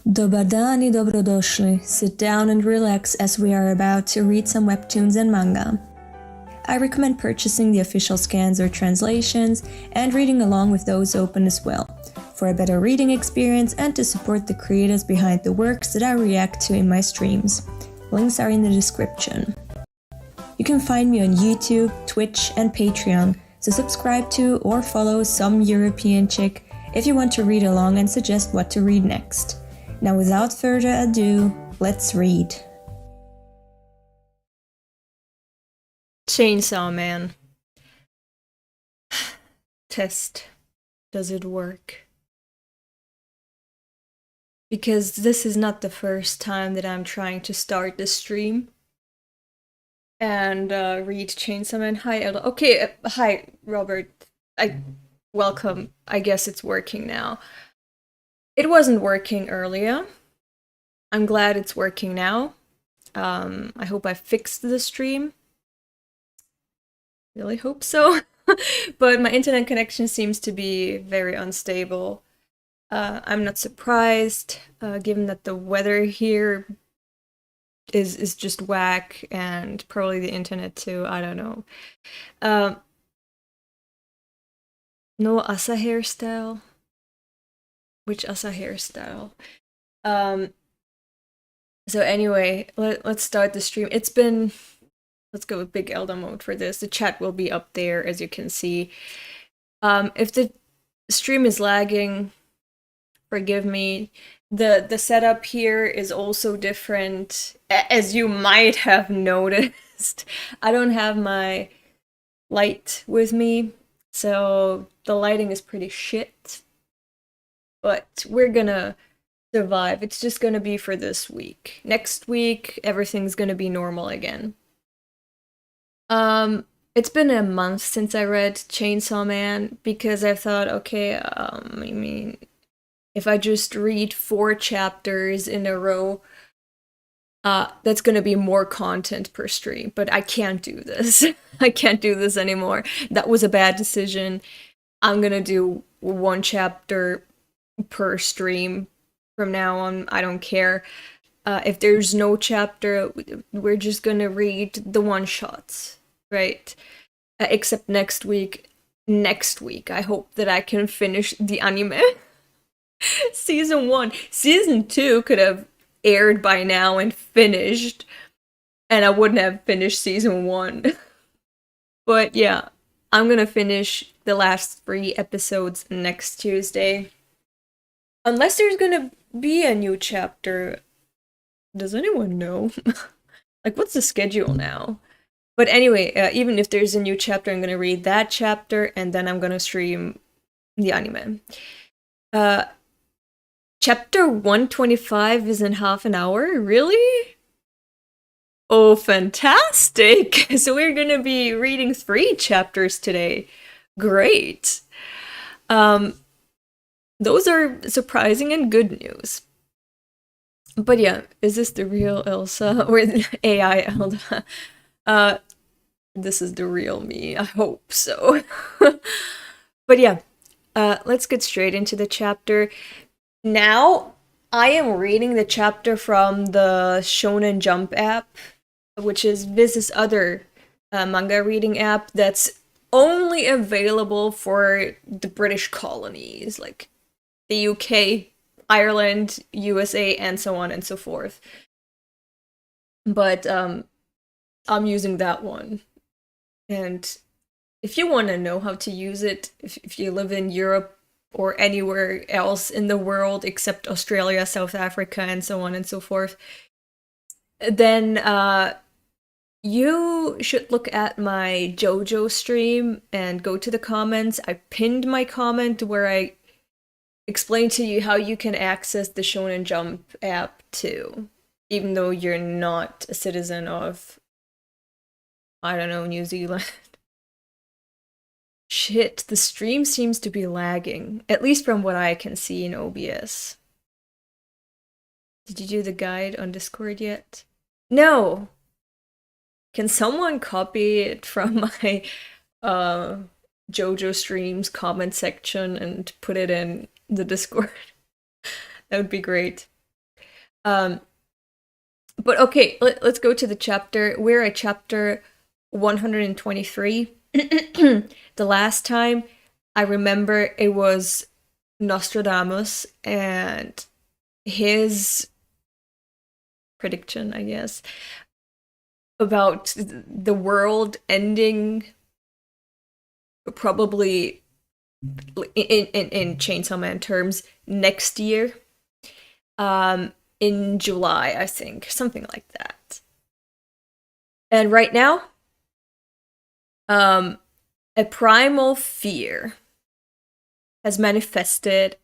Dobar dan I dobrodošli. Sit down and relax as we are about to read some webtoons and manga. I recommend purchasing the official scans or translations and reading along with those open as well, for a better reading experience and to support the creators behind the works that I react to in my streams. Links are in the description. You can find me on YouTube, Twitch, and Patreon, so subscribe to or follow SomeEuropeanChick if you want to read along and suggest what to read next. Now without further ado, let's read. Chainsaw Man. Test. Does it work? Because this is not the first time that I'm trying to start the stream and read Chainsaw Man. Hi, Ella. Okay, hi, Robert. Welcome. I guess it's working now. It wasn't working earlier. I'm glad it's working now. I hope I fixed the stream. Really hope so. But my internet connection seems to be very unstable. I'm not surprised, given that the weather here is just whack, and probably the internet too, I don't know. No Asa hairstyle? Which Asa hairstyle? So anyway, let's start the stream. Let's go with Big Elder mode for this. The chat will be up there, as you can see. If the stream is lagging, forgive me. The setup here is also different, as you might have noticed. I don't have my light with me, so the lighting is pretty shit. But we're gonna survive. It's just gonna be for this week. Next week, everything's gonna be normal again. It's been a month since I read Chainsaw Man, because I thought, okay, I mean, if I just read 4 chapters in a row, that's gonna be more content per stream, but I can't do this. I can't do this anymore. That was a bad decision. I'm gonna do 1 chapter per stream from now on. I don't care. If there's no chapter, we're just gonna read the one-shots, right? Except next week. Next week, I hope that I can finish the anime. Season 1. Season 2 could have aired by now and finished, and I wouldn't have finished Season 1. But yeah, I'm gonna finish the last 3 episodes next Tuesday. Unless there's gonna be a new chapter. Does anyone know? Like, what's the schedule now? But anyway, even if there's a new chapter, I'm gonna read that chapter, and then I'm gonna stream the anime. Chapter 125 is in half an hour? Really? Oh, fantastic! So we're gonna be reading 3 chapters today. Great! Those are surprising and good news. But yeah, is this the real Elsa or the AI Elsa? This is the real me. I hope so. But yeah, let's get straight into the chapter. Now, I am reading the chapter from the Shonen Jump app, which is this other manga reading app that's only available for the British colonies, like the UK, Ireland, USA, and so on and so forth. But I'm using that one. And if you want to know how to use it, if you live in Europe or anywhere else in the world except Australia, South Africa, and so on and so forth, then you should look at my JoJo stream and go to the comments. I pinned my comment where I explain to you how you can access the Shonen Jump app too, even though you're not a citizen of, I don't know, New Zealand. Shit, the stream seems to be lagging, at least from what I can see in OBS. Did you do the guide on Discord yet? No! Can someone copy it from my JoJo streams comment section and put it in the Discord? That would be great. But okay, let's go to the chapter. We're at chapter 123. The last time I remember it was Nostradamus and his prediction, I guess, about the world ending probably in Chainsaw Man terms next year. In July, I think, something like that. And right now, a primal fear has manifested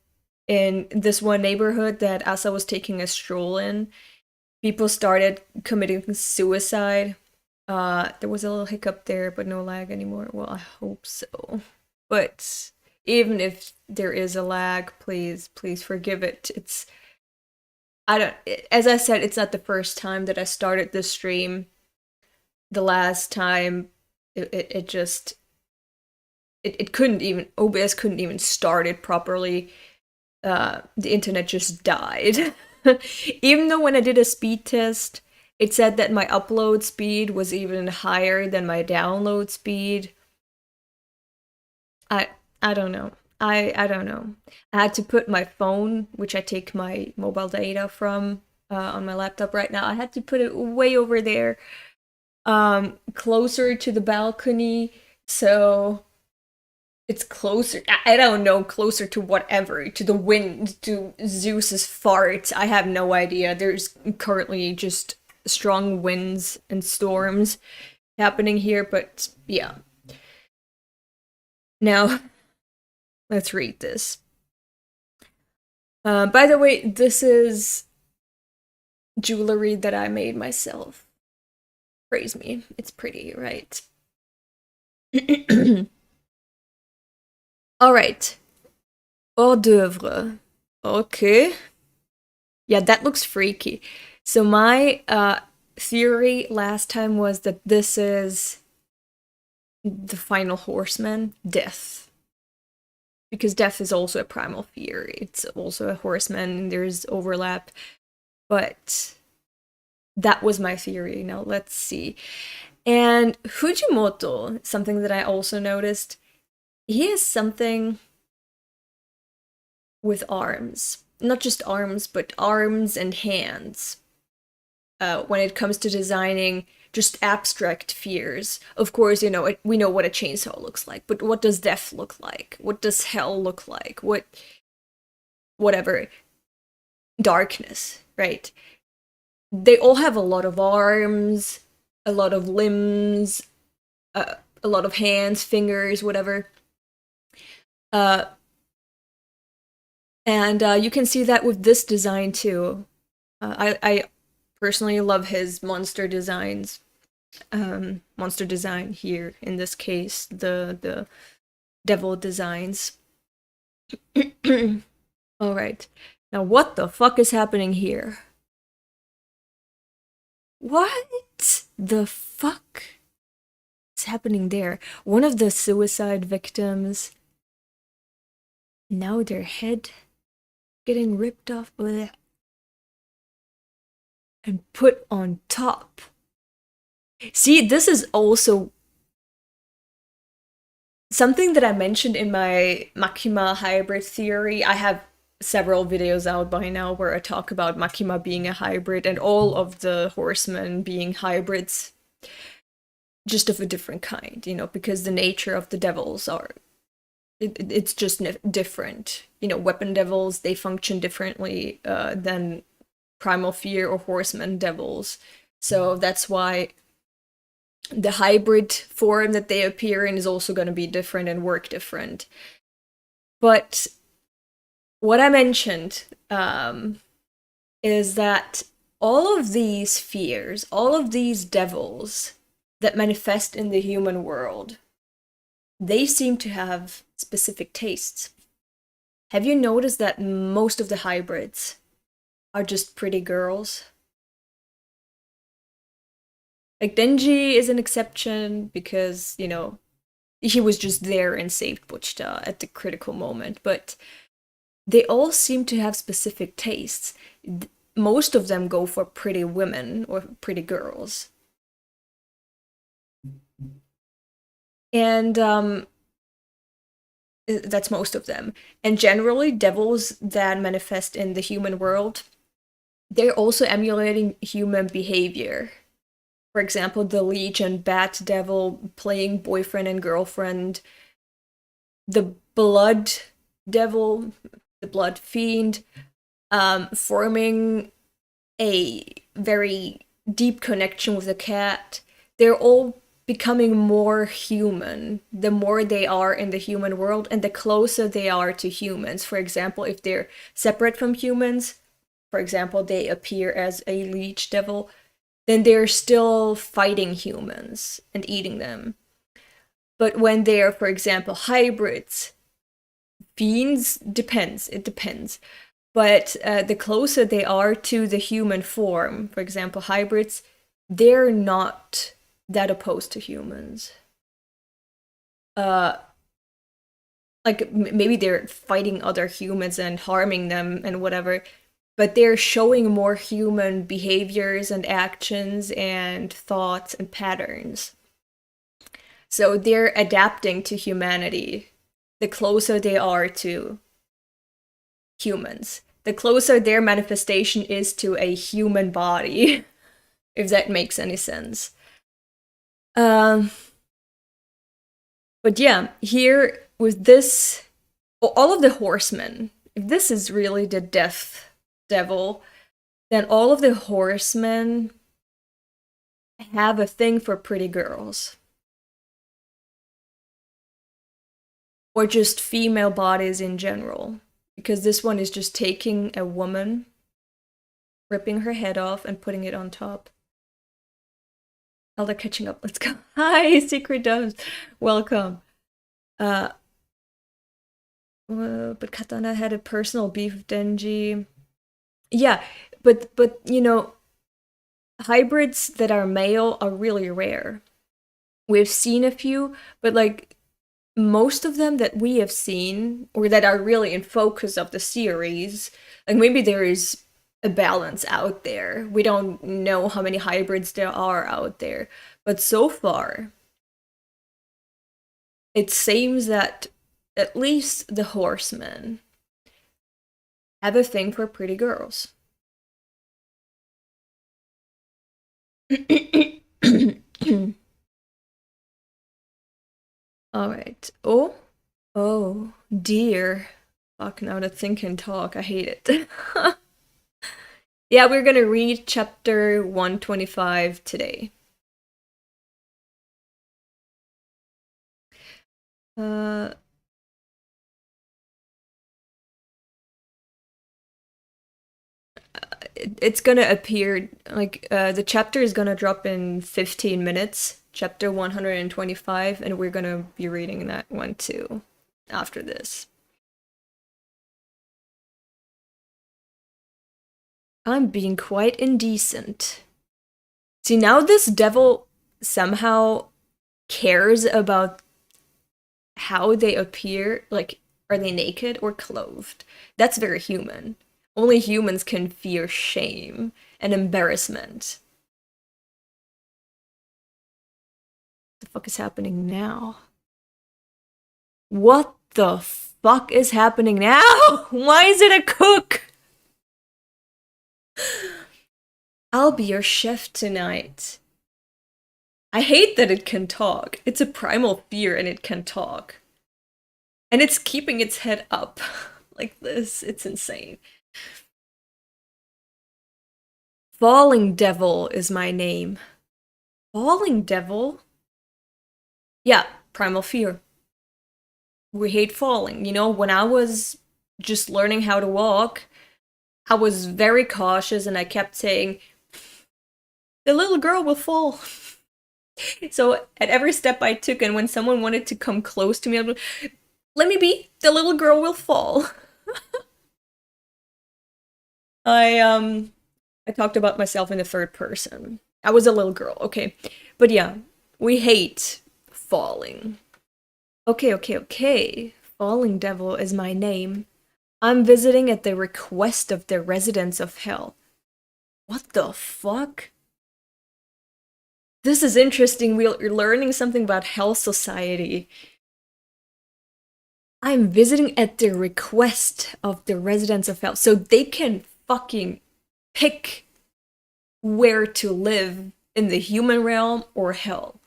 in this one neighborhood that Asa was taking a stroll in. People started committing suicide. There was a little hiccup there, but no lag anymore. Well, I hope so. But even if there is a lag, please forgive it. As I said, it's not the first time that I started this stream. The last time, it couldn't even, OBS couldn't even start it properly. The internet just died. Even though when I did a speed test, it said that my upload speed was even higher than my download speed. I don't know. I don't know. I had to put my phone, which I take my mobile data from on my laptop right now, I had to put it way over there, closer to the balcony, so it's closer, I don't know, closer to whatever, to the wind, to Zeus's fart. I have no idea. There's currently just strong winds and storms happening here, but yeah. Now, let's read this. By the way, this is jewelry that I made myself. Praise me. It's pretty, right? Alright. Hors d'oeuvre. Okay. Yeah, that looks freaky. So my theory last time was that this is the final horseman, Death. Because Death is also a primal fear. It's also a horseman, there's overlap. But that was my theory. Now let's see. And Fujimoto, something that I also noticed, he has something with arms. Not just arms, but arms and hands. When it comes to designing just abstract fears. Of course, you know, we know what a chainsaw looks like, but what does death look like? What does hell look like? Whatever. Darkness, right? They all have a lot of arms, a lot of limbs, a lot of hands, fingers, whatever. And you can see that with this design too. I personally love his monster designs. Monster design here, in this case, the devil designs. Alright. Now what the fuck is happening here? What the fuck is happening there? One of the suicide victims, now their head getting ripped off and put on top. See, this is also something that I mentioned in my Makima hybrid theory. I have several videos out by now where I talk about Makima being a hybrid and all of the horsemen being hybrids, just of a different kind, you know, because the nature of the devils are, it's just different. You know, weapon devils, they function differently than primal fear or horseman devils. So that's why the hybrid form that they appear in is also going to be different and work different. But what I mentioned is that all of these fears, all of these devils that manifest in the human world, they seem to have specific tastes. Have you noticed that most of the hybrids are just pretty girls? Like, Denji is an exception because, you know, he was just there and saved Butchta at the critical moment, but they all seem to have specific tastes. most of them go for pretty women or pretty girls. And that's most of them. And generally, devils that manifest in the human world, they're also emulating human behavior. For example, the Legion Bat Devil playing boyfriend and girlfriend, the Blood Devil, the Blood Fiend, forming a very deep connection with the cat. They're all becoming more human the more they are in the human world and the closer they are to humans. For example, if they're separate from humans, for example, they appear as a leech devil, then they're still fighting humans and eating them. But when they're, for example, hybrids, fiends, it depends. But the closer they are to the human form, for example, hybrids, they're not that opposed to humans. Like maybe they're fighting other humans and harming them and whatever, but they're showing more human behaviors and actions and thoughts and patterns. So they're adapting to humanity the closer they are to humans. The closer their manifestation is to a human body, if that makes any sense. But yeah, here with this, all of the horsemen, if this is really the death devil, then all of the horsemen have a thing for pretty girls. Or just female bodies in general. Because this one is just taking a woman, ripping her head off, and putting it on top. Oh, they're catching up. Let's go. Hi, Secret Doves. Welcome. But Katana had a personal beef with Denji. Yeah, but you know, hybrids that are male are really rare. We've seen a few, but like most of them that we have seen, or that are really in focus of the series, like maybe there is a balance out there. We don't know how many hybrids there are out there, but so far, it seems that at least the horsemen have a thing for pretty girls. Alright. Oh dear. Fuck, now that thing can talk. I hate it. Yeah, we're gonna read chapter 125 today. It's gonna appear, like, the chapter is gonna drop in 15 minutes, chapter 125, and we're gonna be reading that one too after this. I'm being quite indecent. See, now this devil somehow cares about how they appear. Like, are they naked or clothed? That's very human. Only humans can fear shame and embarrassment. What the fuck is happening now? What the fuck is happening now? Why is it a cook? I'll be your chef tonight. I hate that it can talk. It's a primal fear and it can talk. And it's keeping its head up like this. It's insane. Falling Devil is my name. Falling Devil? Yeah, primal fear. We hate falling. You know, when I was just learning how to walk, I was very cautious and I kept saying, the little girl will fall. So at every step I took, and when someone wanted to come close to me, I'd be, let me be, the little girl will fall. I talked about myself in the third person. I was a little girl, okay. But yeah, we hate falling. Okay. Falling Devil is my name. I'm visiting at the request of the residents of Hell. What the fuck? This is interesting. We're learning something about Hell Society. I'm visiting at the request of the residents of Hell. So they can fucking pick where to live in the human realm or Hell.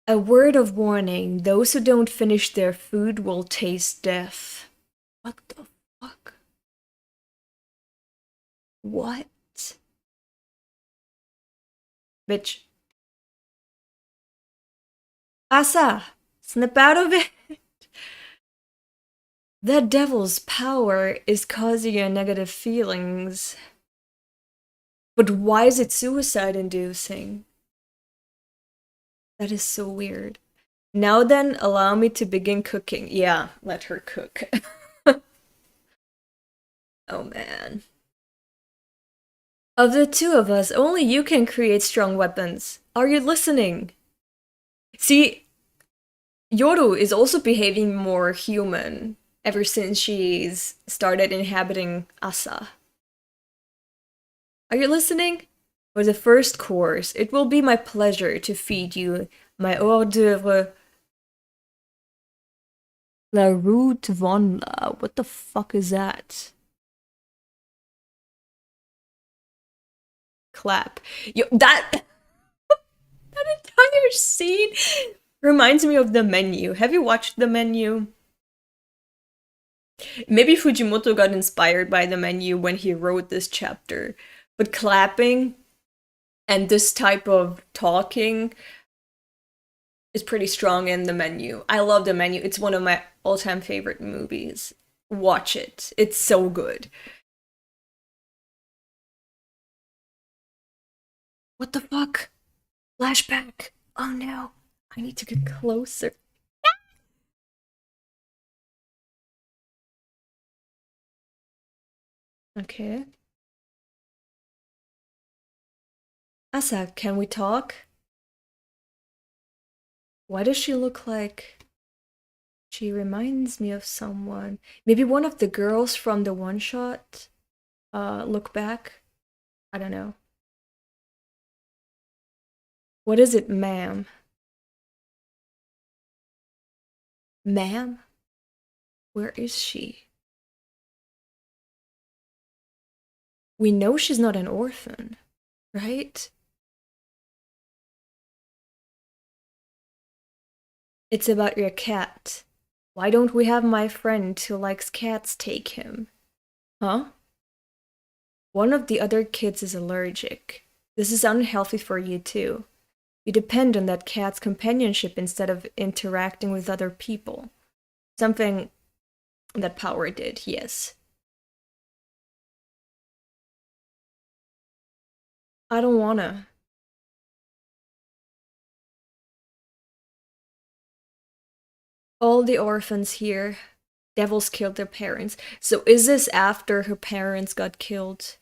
A word of warning, those who don't finish their food will taste death. What the fuck? What? Bitch. Asa! Snap out of it! That devil's power is causing you negative feelings. But why is it suicide-inducing? That is so weird. Now then, allow me to begin cooking. Yeah, let her cook. Oh man. Of the two of us, only you can create strong weapons. Are you listening? See, Yoru is also behaving more human ever since she's started inhabiting Asa. Are you listening? For the first course, it will be my pleasure to feed you my hors d'oeuvre. La Route von La. What the fuck is that? Clap. Yo, that entire scene reminds me of the menu. Have you watched the menu? Maybe Fujimoto got inspired by the menu when he wrote this chapter. But clapping and this type of talking is pretty strong in the menu. I love the menu. It's one of my all-time favorite movies. Watch it. It's so good. What the fuck? Flashback. Oh no. I need to get closer. Okay. Asa, can we talk? Why does she look like... She reminds me of someone. Maybe one of the girls from the one-shot? Look back? I don't know. What is it, ma'am? Ma'am? Where is she? We know she's not an orphan, right? It's about your cat. Why don't we have my friend who likes cats take him? Huh? One of the other kids is allergic. This is unhealthy for you too. You depend on that cat's companionship instead of interacting with other people. Something that Power did, yes. I don't wanna. All the orphans here, devils killed their parents. So is this after her parents got killed?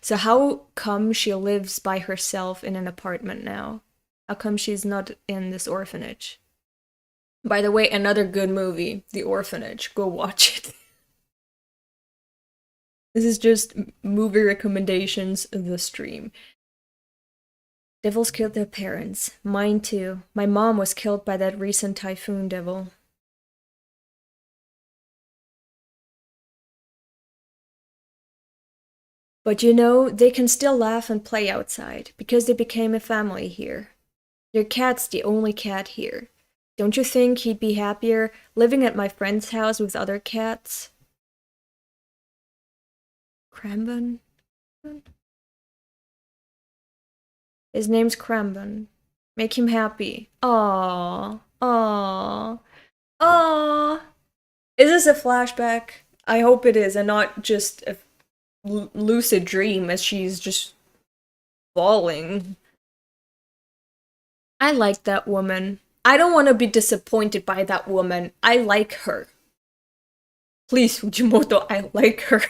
So how come she lives by herself in an apartment now? How come she's not in this orphanage? By the way, another good movie, The Orphanage. Go watch it. This is just movie recommendations of the stream. Devils killed their parents. Mine too. My mom was killed by that recent typhoon devil. But you know, they can still laugh and play outside, because they became a family here. Your cat's the only cat here. Don't you think he'd be happier living at my friend's house with other cats? Cramben? His name's Cramben. Make him happy. Aww. Aww. Aww. Is this a flashback? I hope it is, and not just a lucid dream as she's just falling. I like that woman. I don't want to be disappointed by that woman. I like her. Please, Fujimoto, I like her.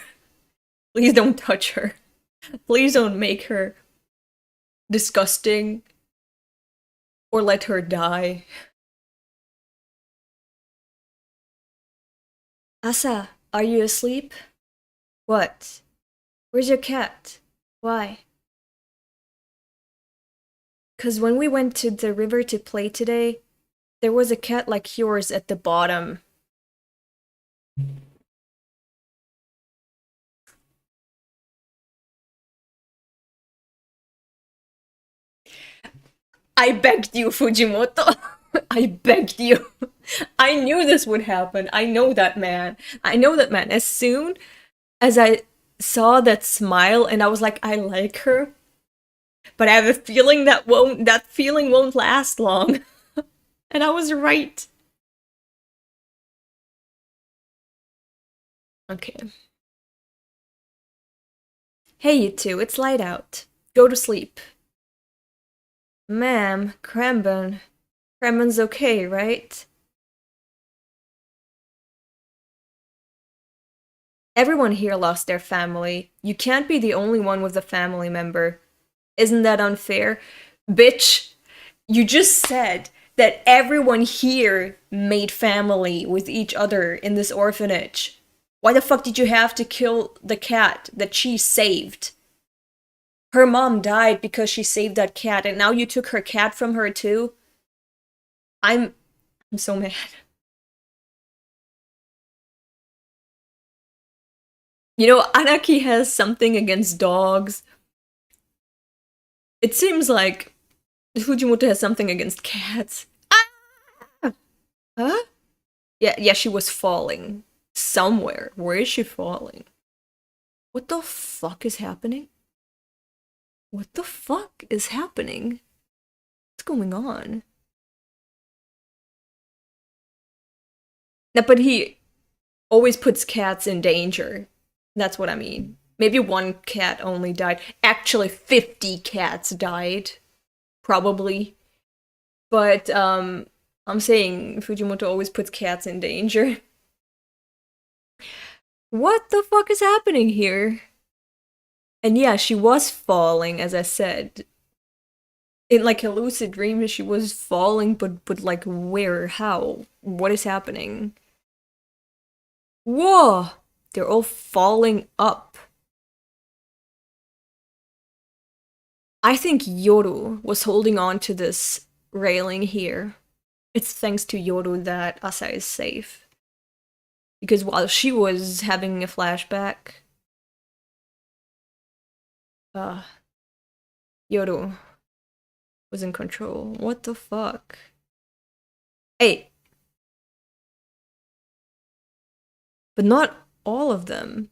Please don't touch her. Please don't make her disgusting or let her die. Asa, are you asleep? What? Where's your cat? Why? 'Cause when we went to the river to play today, there was a cat like yours at the bottom. I begged you, Fujimoto. I begged you. I knew this would happen. I know that man. I know that man. As soon as I saw that smile and I was like, I like her, but I have a feeling that feeling won't last long. And I was right. Okay. Hey, you two, it's light out. Go to sleep. Ma'am, Kremben. Kremben's okay, right? Everyone here lost their family. You can't be the only one with a family member. Isn't that unfair? Bitch, you just said that everyone here made family with each other in this orphanage. Why the fuck did you have to kill the cat that she saved? Her mom died because she saved that cat, and now you took her cat from her too? I'm so mad. You know, Anaki has something against dogs. It seems like Fujimoto has something against cats. Ah! Huh? Yeah, she was falling. Somewhere. Where is she falling? What the fuck is happening? What the fuck is happening? What's going on? No, but he always puts cats in danger. That's what I mean. Maybe one cat only died. Actually, 50 cats died. Probably. But, I'm saying Fujimoto always puts cats in danger. What the fuck is happening here? And yeah, she was falling, as I said. In like a lucid dream, she was falling, but like where? How? What is happening? Whoa! They're all falling up. I think Yoru was holding on to this railing here. It's thanks to Yoru that Asa is safe. Because while she was having a flashback, Yoru was in control. What the fuck? Hey! But not all of them.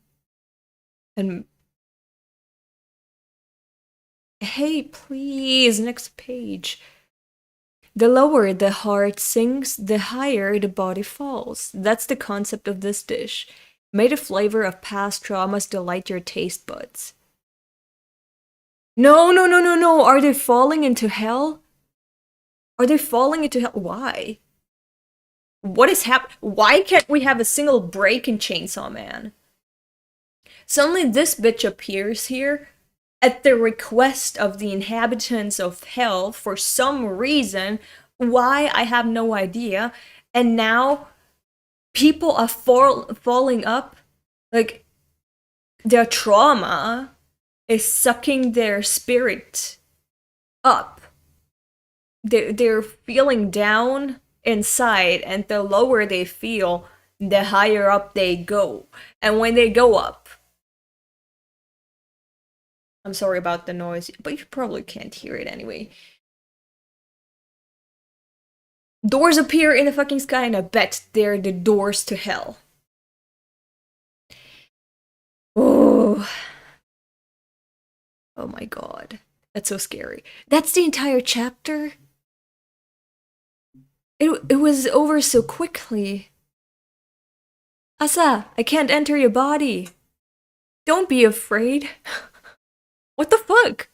And hey, please, next page. The lower the heart sinks, the higher the body falls. That's the concept of this dish. May the flavor of past traumas delight your taste buds. No. Are they falling into hell? Are they falling into hell? Why? What is happening? Why can't we have a single break in Chainsaw Man? Suddenly this bitch appears here at the request of the inhabitants of hell for some reason. Why, I have no idea. And now people are falling up. Like, their trauma is sucking their spirit up. They're feeling down inside, and the lower they feel, the higher up they go. And when they go up, I'm sorry about the noise, but you probably can't hear it anyway. Doors appear in the fucking sky, and I bet they're the doors to hell. Oh. Oh my god. That's so scary. That's the entire chapter? It was over so quickly. Asa, I can't enter your body. Don't be afraid. What the fuck?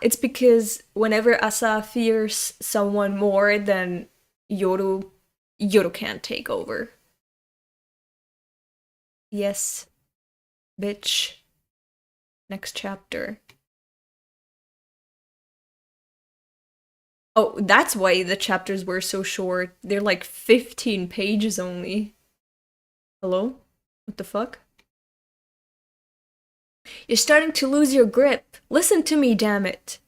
It's because whenever Asa fears someone more than Yoru can't take over. Yes, bitch. Next chapter. Oh, that's why the chapters were so short. They're like 15 pages only. Hello? What the fuck? You're starting to lose your grip. Listen to me, damn it.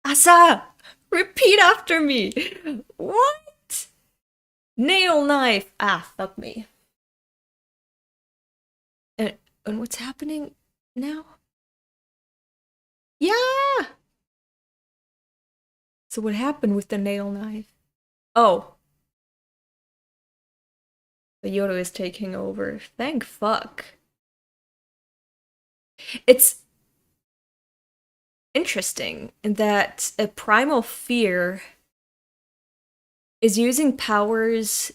Asa! Repeat after me! What? Nail knife! Ah, fuck me. And what's happening now? Yeah! So what happened with the nail knife? Oh. The Yoda is taking over. Thank fuck. It's interesting in that a primal fear is using powers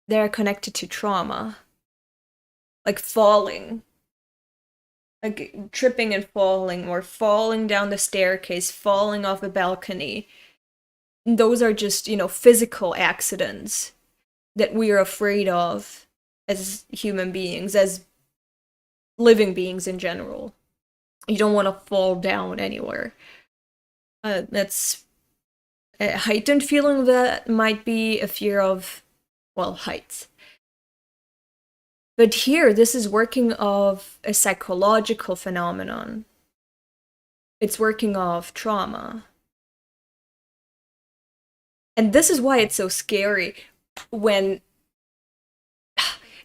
that are connected to trauma. Like falling. Like tripping and falling, or falling down the staircase, falling off a balcony. Those are just, physical accidents that we are afraid of as human beings, as living beings in general. You don't want to fall down anywhere. That's a heightened feeling that might be a fear of, heights. But here, this is working of a psychological phenomenon. It's working of trauma. And this is why it's so scary when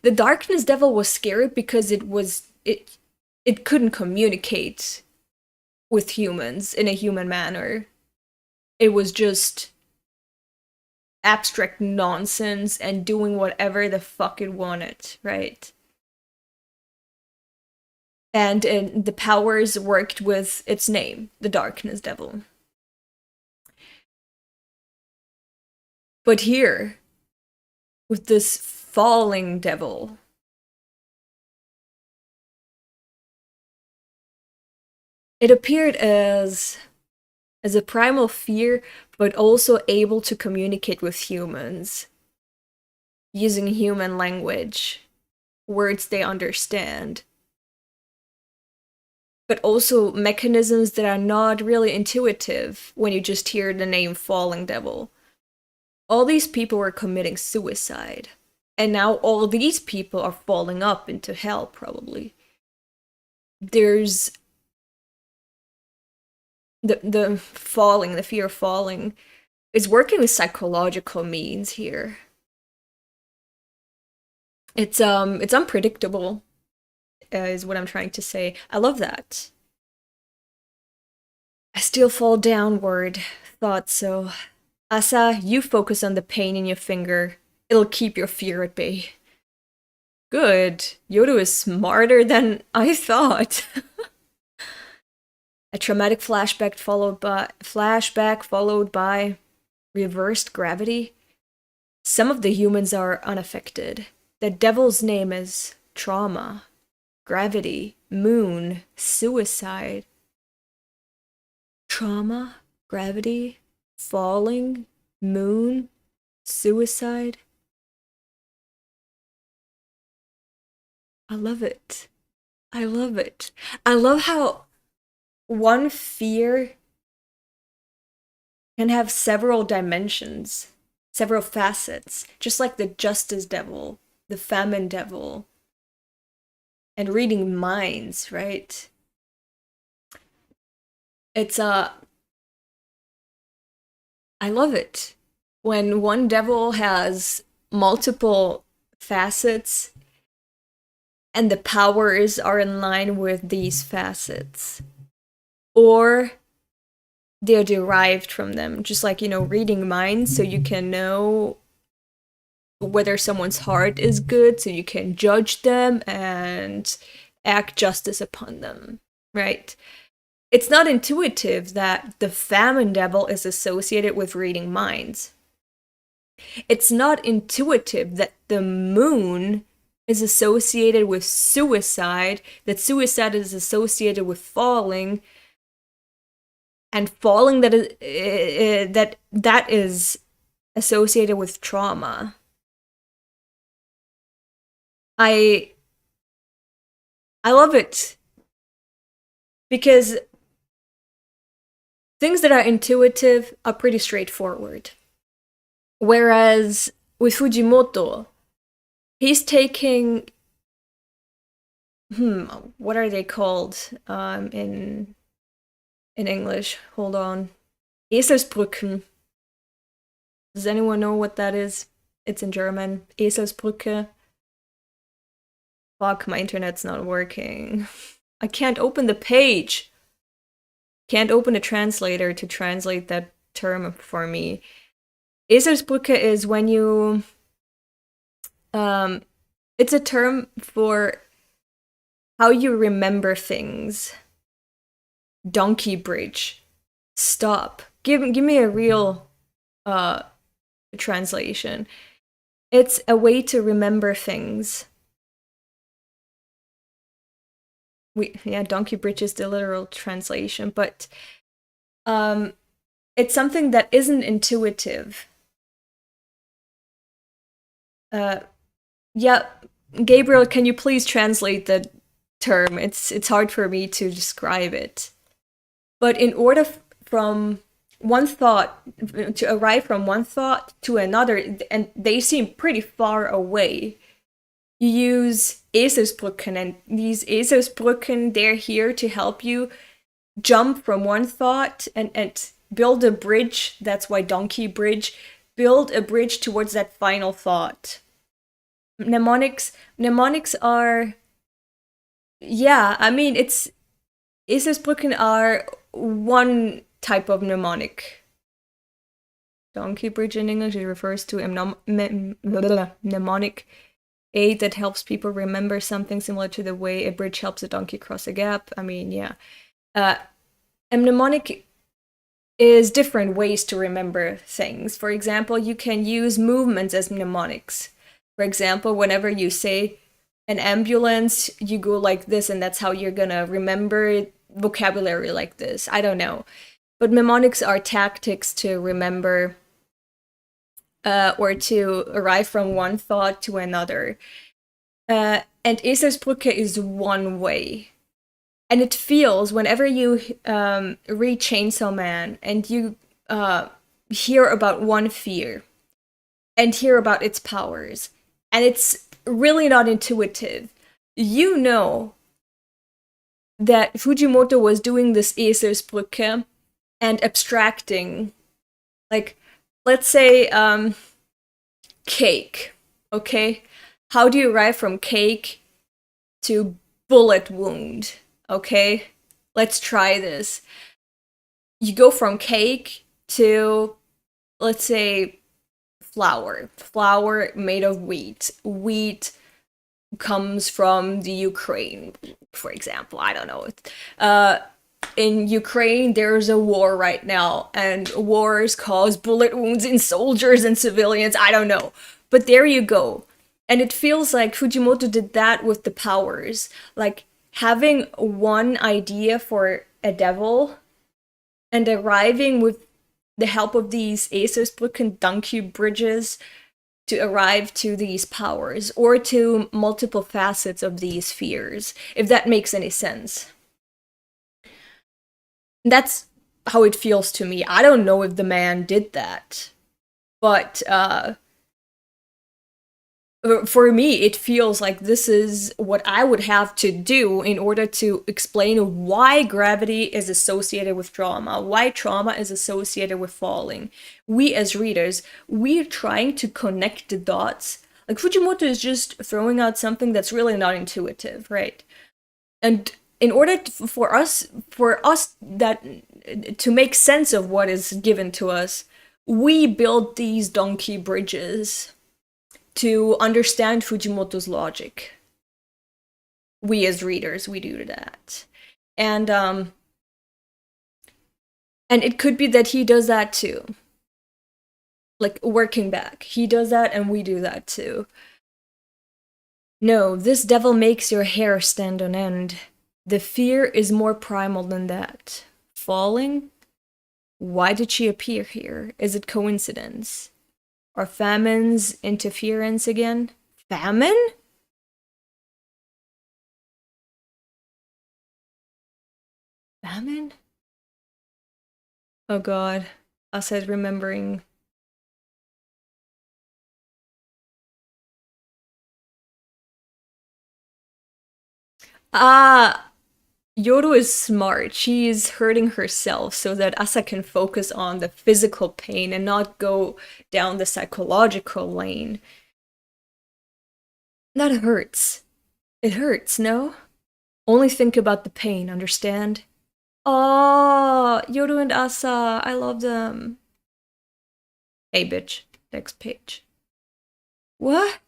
the Darkness Devil was scary because it couldn't communicate with humans in a human manner. It was just abstract nonsense and doing whatever the fuck it wanted, right? And the powers worked with its name, the Darkness Devil. But here, with this falling devil, it appeared as a primal fear, but also able to communicate with humans, using human language, words they understand, but also mechanisms that are not really intuitive when you just hear the name Falling Devil. All these people were committing suicide, and now all these people are falling up into hell, probably. There's the falling, the fear of falling, is working with psychological means here. It's unpredictable, is what I'm trying to say. I love that. I still fall downward. Thought so. Asa, you focus on the pain in your finger. It'll keep your fear at bay. Good. Yodo is smarter than I thought. A traumatic flashback followed by reversed gravity. Some of the humans are unaffected. The devil's name is trauma, gravity, moon, suicide. Trauma, gravity, falling, moon, suicide. I love it. I love it. I love how one fear can have several dimensions, several facets, just like the Justice Devil, the Famine Devil, and reading minds, right? I love it when one devil has multiple facets and the powers are in line with these facets, or they're derived from them, just like, reading minds, so you can know whether someone's heart is good, so you can judge them and act justice upon them, right? It's not intuitive that the Famine Devil is associated with reading minds. It's not intuitive that the moon is associated with suicide, that suicide is associated with falling, and falling that is associated with trauma. I love it, because things that are intuitive are pretty straightforward. Whereas with Fujimoto, He's taking what are they called in English? Hold on. Eselsbrücken. Does anyone know what that is? It's in German. Eselsbrücke. Fuck, my internet's not working. I can't open the page. Can't open a translator to translate that term for me. Eselsbrücke is when you it's a term for how you remember things. Donkey bridge. Stop. Give me a real translation. It's a way to remember things. Donkey bridge is the literal translation, but it's something that isn't intuitive. Gabriel, can you please translate the term? It's hard for me to describe it. But in order from one thought to arrive from one thought to another, and they seem pretty far away, you use Eselsbrücken, and these Eselsbrücken, they're here to help you jump from one thought and build a bridge. That's why donkey bridge. Build a bridge towards that final thought. Mnemonics are, Eselsbrücken are one type of mnemonic. Donkey bridge in English, it refers to a mnemonic aid that helps people remember something, similar to the way a bridge helps a donkey cross a gap. A mnemonic is different ways to remember things. For example, you can use movements as mnemonics. For example, whenever you say an ambulance, you go like this, and that's how you're gonna remember vocabulary like this. I don't know. But mnemonics are tactics to remember or to arrive from one thought to another. And Eselsbrücke is one way. And it feels, whenever you read Chainsaw Man and you hear about one fear and hear about its powers, and it's really not intuitive, you know that Fujimoto was doing this Eselsbrücke and abstracting, like, let's say cake, okay? How do you arrive from cake to bullet wound? Okay, let's try this. You go from cake to, let's say, flour made of wheat. Wheat comes from the Ukraine, for example. I don't know. In Ukraine, there's a war right now, and wars cause bullet wounds in soldiers and civilians. I don't know. But there you go. And it feels like Fujimoto did that with the powers. Like, having one idea for a devil and arriving with the help of these Eselsbrücken donkey bridges to arrive to these powers, or to multiple facets of these fears, if that makes any sense. That's how it feels to me. I don't know if the man did that, but for me, it feels like this is what I would have to do in order to explain why gravity is associated with trauma, why trauma is associated with falling. We as readers, we're trying to connect the dots. Like, Fujimoto is just throwing out something that's really not intuitive, right? And in order for us that to make sense of what is given to us, we build these donkey bridges to understand Fujimoto's logic. We as readers, we do that. And it could be that he does that too. Like, working back. He does that and we do that too. No, this devil makes your hair stand on end. The fear is more primal than that. Falling? Why did she appear here? Is it coincidence? Are famines interference again? Famine? Famine? Oh god. I said remembering. Yoru is smart. She's hurting herself so that Asa can focus on the physical pain and not go down the psychological lane. That hurts. It hurts, no? Only think about the pain, understand? Oh, Yoru and Asa, I love them. Hey, bitch. Next page. What?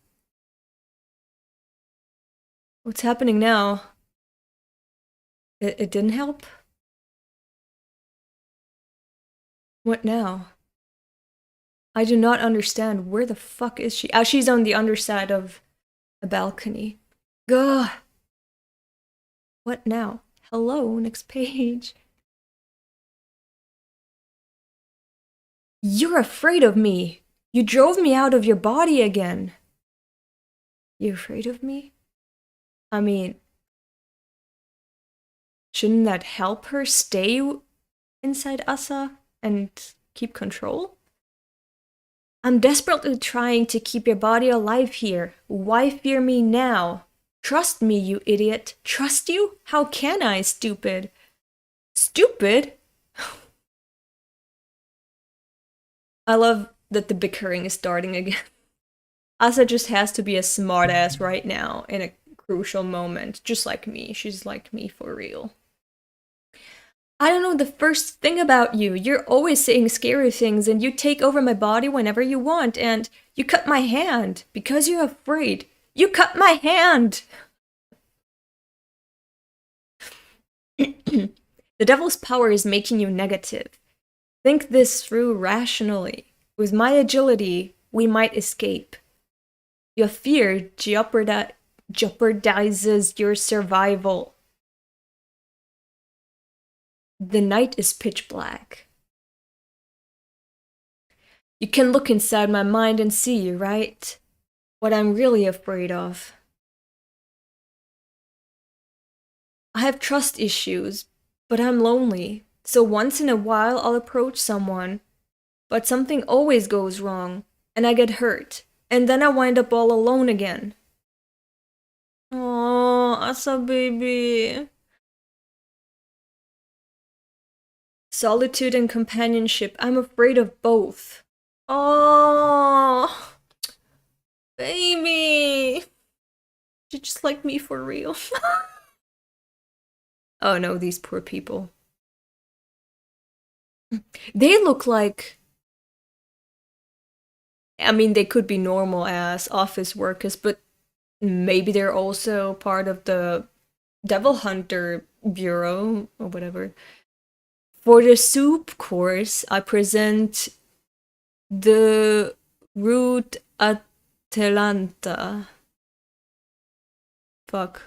What's happening now? It didn't help? What now? I do not understand. Where the fuck is she? Oh, she's on the underside of a balcony. Gah! What now? Hello, next page. You're afraid of me! You drove me out of your body again! You afraid of me? I mean, shouldn't that help her stay inside Asa and keep control? I'm desperately trying to keep your body alive here. Why fear me now? Trust me, you idiot. Trust you? How can I, stupid? Stupid? I love that the bickering is starting again. Asa just has to be a smartass right now in a crucial moment. Just like me. She's like me for real. I don't know the first thing about you. You're always saying scary things and you take over my body whenever you want and you cut my hand because you're afraid. You cut my hand! The devil's power is making you negative. Think this through rationally. With my agility, we might escape. Your fear jeopardizes your survival. The night is pitch black. You can look inside my mind and see, right? What I'm really afraid of. I have trust issues, but I'm lonely. So once in a while I'll approach someone, but something always goes wrong, and I get hurt, and then I wind up all alone again. Oh, Asa baby. Solitude and companionship, I'm afraid of both. Oh, baby. You just like me for real. Oh no, these poor people. They look like... I mean, they could be normal ass office workers, but maybe they're also part of the Devil Hunter Bureau or whatever. For the soup course, I present the root Atalanta. Fuck.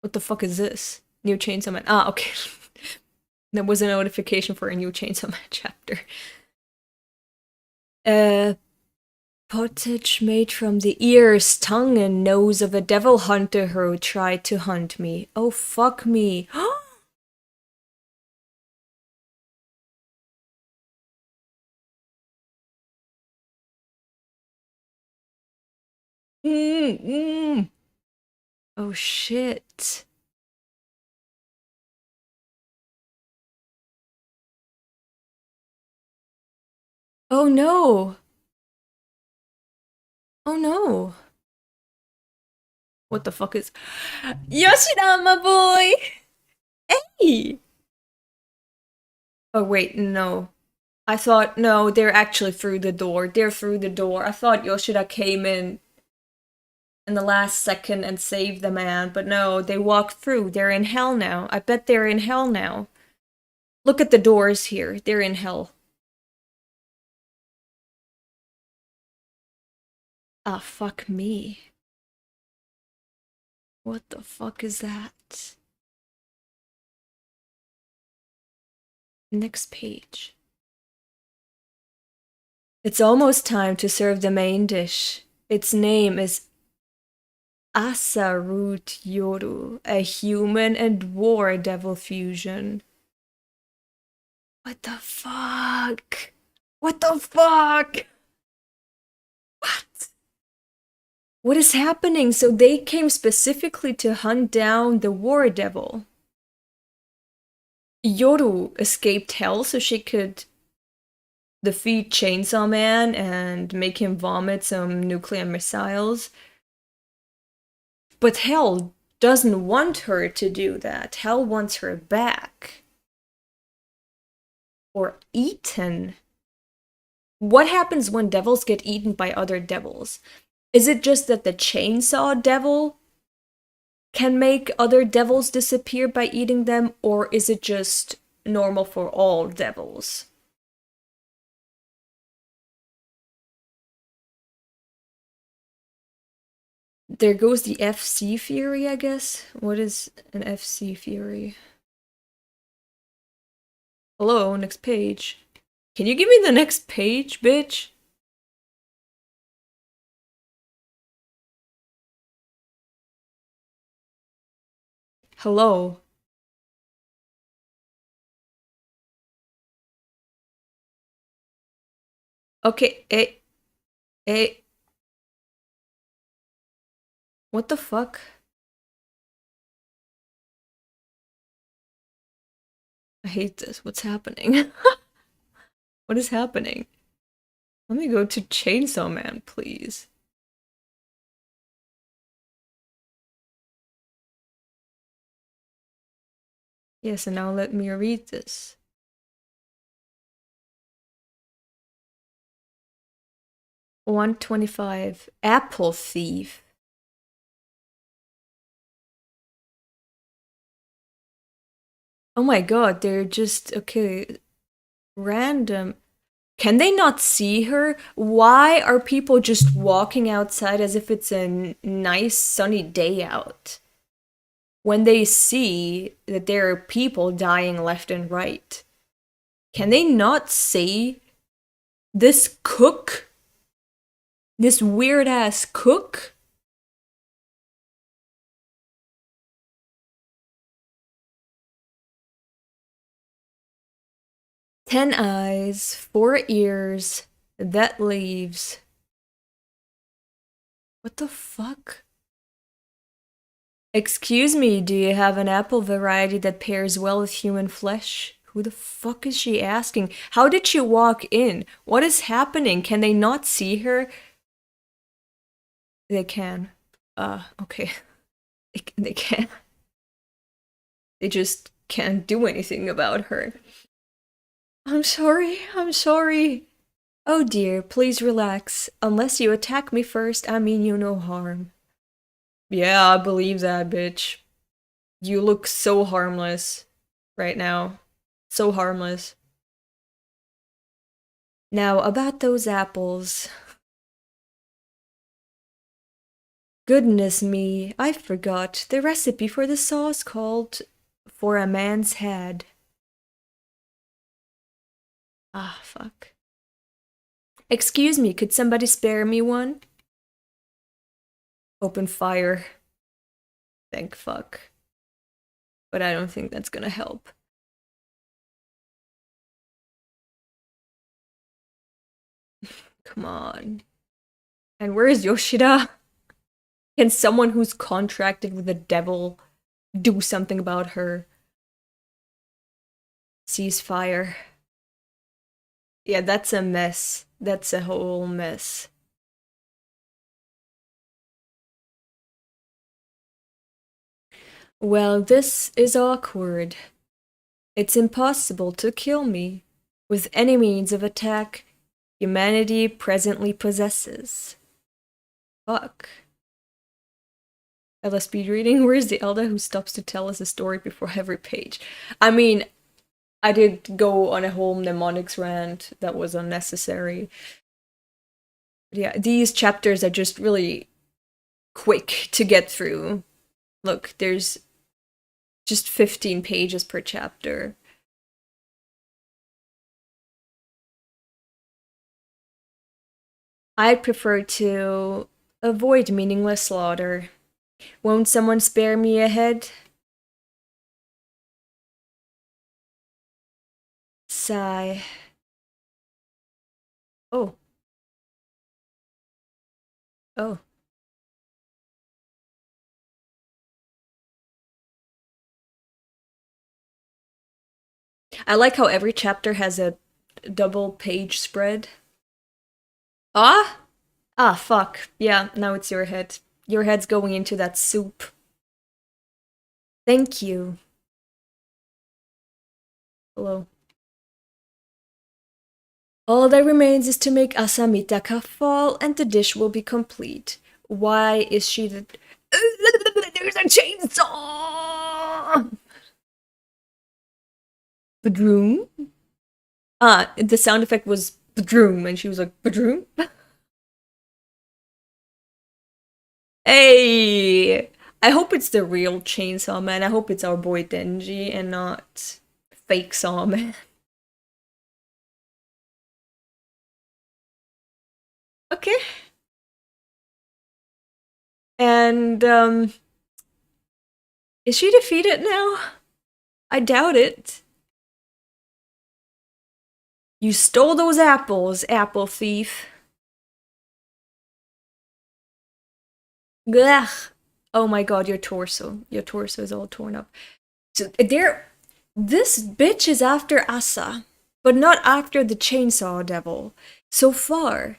What the fuck is this? New Chainsaw Man. Ah, okay. There was a notification for a new Chainsaw Man chapter. Pottage made from the ears, tongue, and nose of a devil hunter who tried to hunt me. Oh, fuck me. Oh, shit. Oh, no. Oh, no. What the fuck is... Yoshida, my boy! Hey! Oh, wait, no. I thought, no, they're actually through the door. They're through the door. I thought Yoshida came in the last second and saved the man, but no, they walked through. They're in hell now. I bet they're in hell now. Look at the doors here. They're in hell. Ah, fuck me. What the fuck is that? Next page. It's almost time to serve the main dish. Its name is Asarut Yoru, a human and war devil fusion. What the fuck? What the fuck? What? What is happening? So they came specifically to hunt down the war devil. Yoru escaped hell so she could defeat Chainsaw Man and make him vomit some nuclear missiles. But hell doesn't want her to do that. Hell wants her back. Or eaten. What happens when devils get eaten by other devils? Is it just that the chainsaw devil can make other devils disappear by eating them, or is it just normal for all devils? There goes the FC Fury, I guess. What is an FC Fury? Hello, next page. Can you give me the next page, bitch? Hello. Okay, what the fuck? I hate this. What's happening? What is happening? Let me go to Chainsaw Man, please. Yes, and now let me read this. $125. Apple Thief. Oh my god, they're just, okay, random. Can they not see her? Why are people just walking outside as if it's a nice sunny day out? When they see that there are people dying left and right. Can they not see this cook? This weird ass cook? Ten eyes, 4 ears, that leaves. What the fuck? Excuse me, do you have an apple variety that pairs well with human flesh? Who the fuck is she asking? How did she walk in? What is happening? Can they not see her? They can. Okay. They can. They just can't do anything about her. I'm sorry, I'm sorry. Oh dear, please relax. Unless you attack me first, I mean you no harm. Yeah, I believe that, bitch. You look so harmless right now. So harmless. Now, about those apples. Goodness me, I forgot. The recipe for the sauce called for a man's head. Ah, fuck. Excuse me, could somebody spare me one? Open fire. Thank fuck. But I don't think that's gonna help. Come on. And where is Yoshida? Can someone who's contracted with the devil do something about her? Ceasefire. Yeah, that's a mess. That's a whole mess. Well, this is awkward. It's impossible to kill me with any means of attack humanity presently possesses. Fuck. Ella speed reading? Where's the Elder who stops to tell us a story before every page? I mean, I did go on a whole mnemonics rant that was unnecessary. But yeah, these chapters are just really quick to get through. Look, there's just 15 pages per chapter. I'd prefer to avoid meaningless slaughter. Won't someone spare me a head? Sigh. Oh. Oh. I like how every chapter has a double page spread. Ah? Ah, fuck. Yeah, now it's your head. Your head's going into that soup. Thank you. Hello. All that remains is to make Asamitaka fall, and the dish will be complete. Why is she the... There's a chainsaw! Badroom? Ah, the sound effect was badroom, and she was like, badroom? Hey! I hope it's the real Chainsaw Man. I hope it's our boy Denji and not fake Sawman. Okay. And, is she defeated now? I doubt it. You stole those apples, apple thief. Gah. Oh my god, your torso. Your torso is all torn up. So this bitch is after Asa, but not after the chainsaw devil. So far,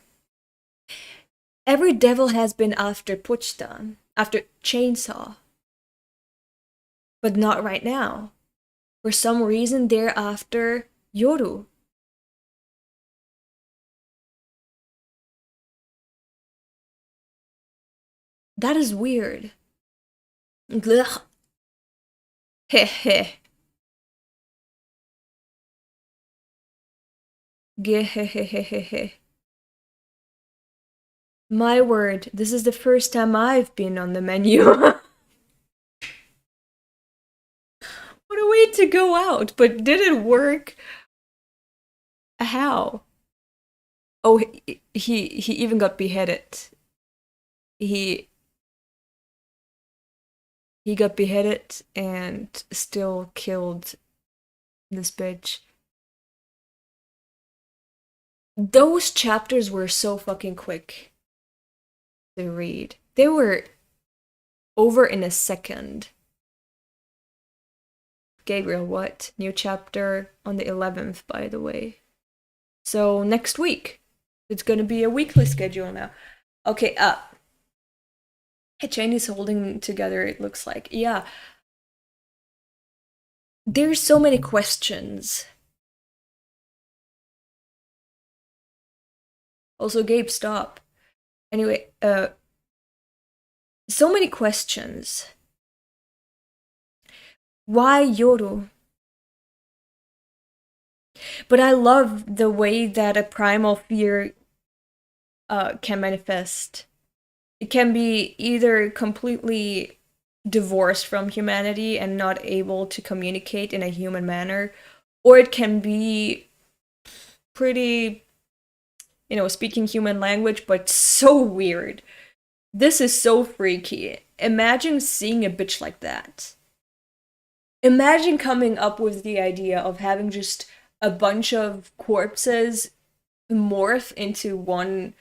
every devil has been after Puchta, after chainsaw. But not right now. For some reason, they're after Yoru. That is weird. Gah. Heh heh. Gehehehehe. My word, this is the first time I've been on the menu. What a way to go out, but did it work? How? Oh, he even got beheaded. He got beheaded and still killed this bitch. Those chapters were so fucking quick to read. They were over in a second. Gabriel, what? New chapter on the 11th, by the way. So next week. It's gonna be a weekly schedule now. Okay, chain is holding together, it looks like. Yeah. There's so many questions. Also, Gabe, stop. Anyway, so many questions. Why Yoru? But I love the way that a primal fear can manifest. It can be either completely divorced from humanity and not able to communicate in a human manner, or it can be pretty, speaking human language, but so weird. This is so freaky. Imagine seeing a bitch like that. Imagine coming up with the idea of having just a bunch of corpses morph into one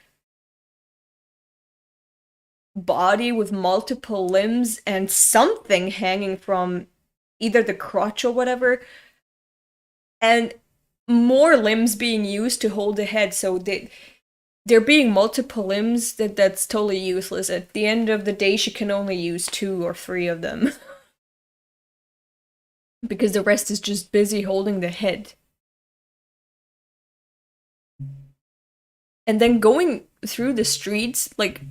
body with multiple limbs and something hanging from either the crotch or whatever, and more limbs being used to hold the head. So there being multiple limbs, that's totally useless. At the end of the day, she can only use 2 or 3 of them. Because the rest is just busy holding the head. And then going through the streets, like,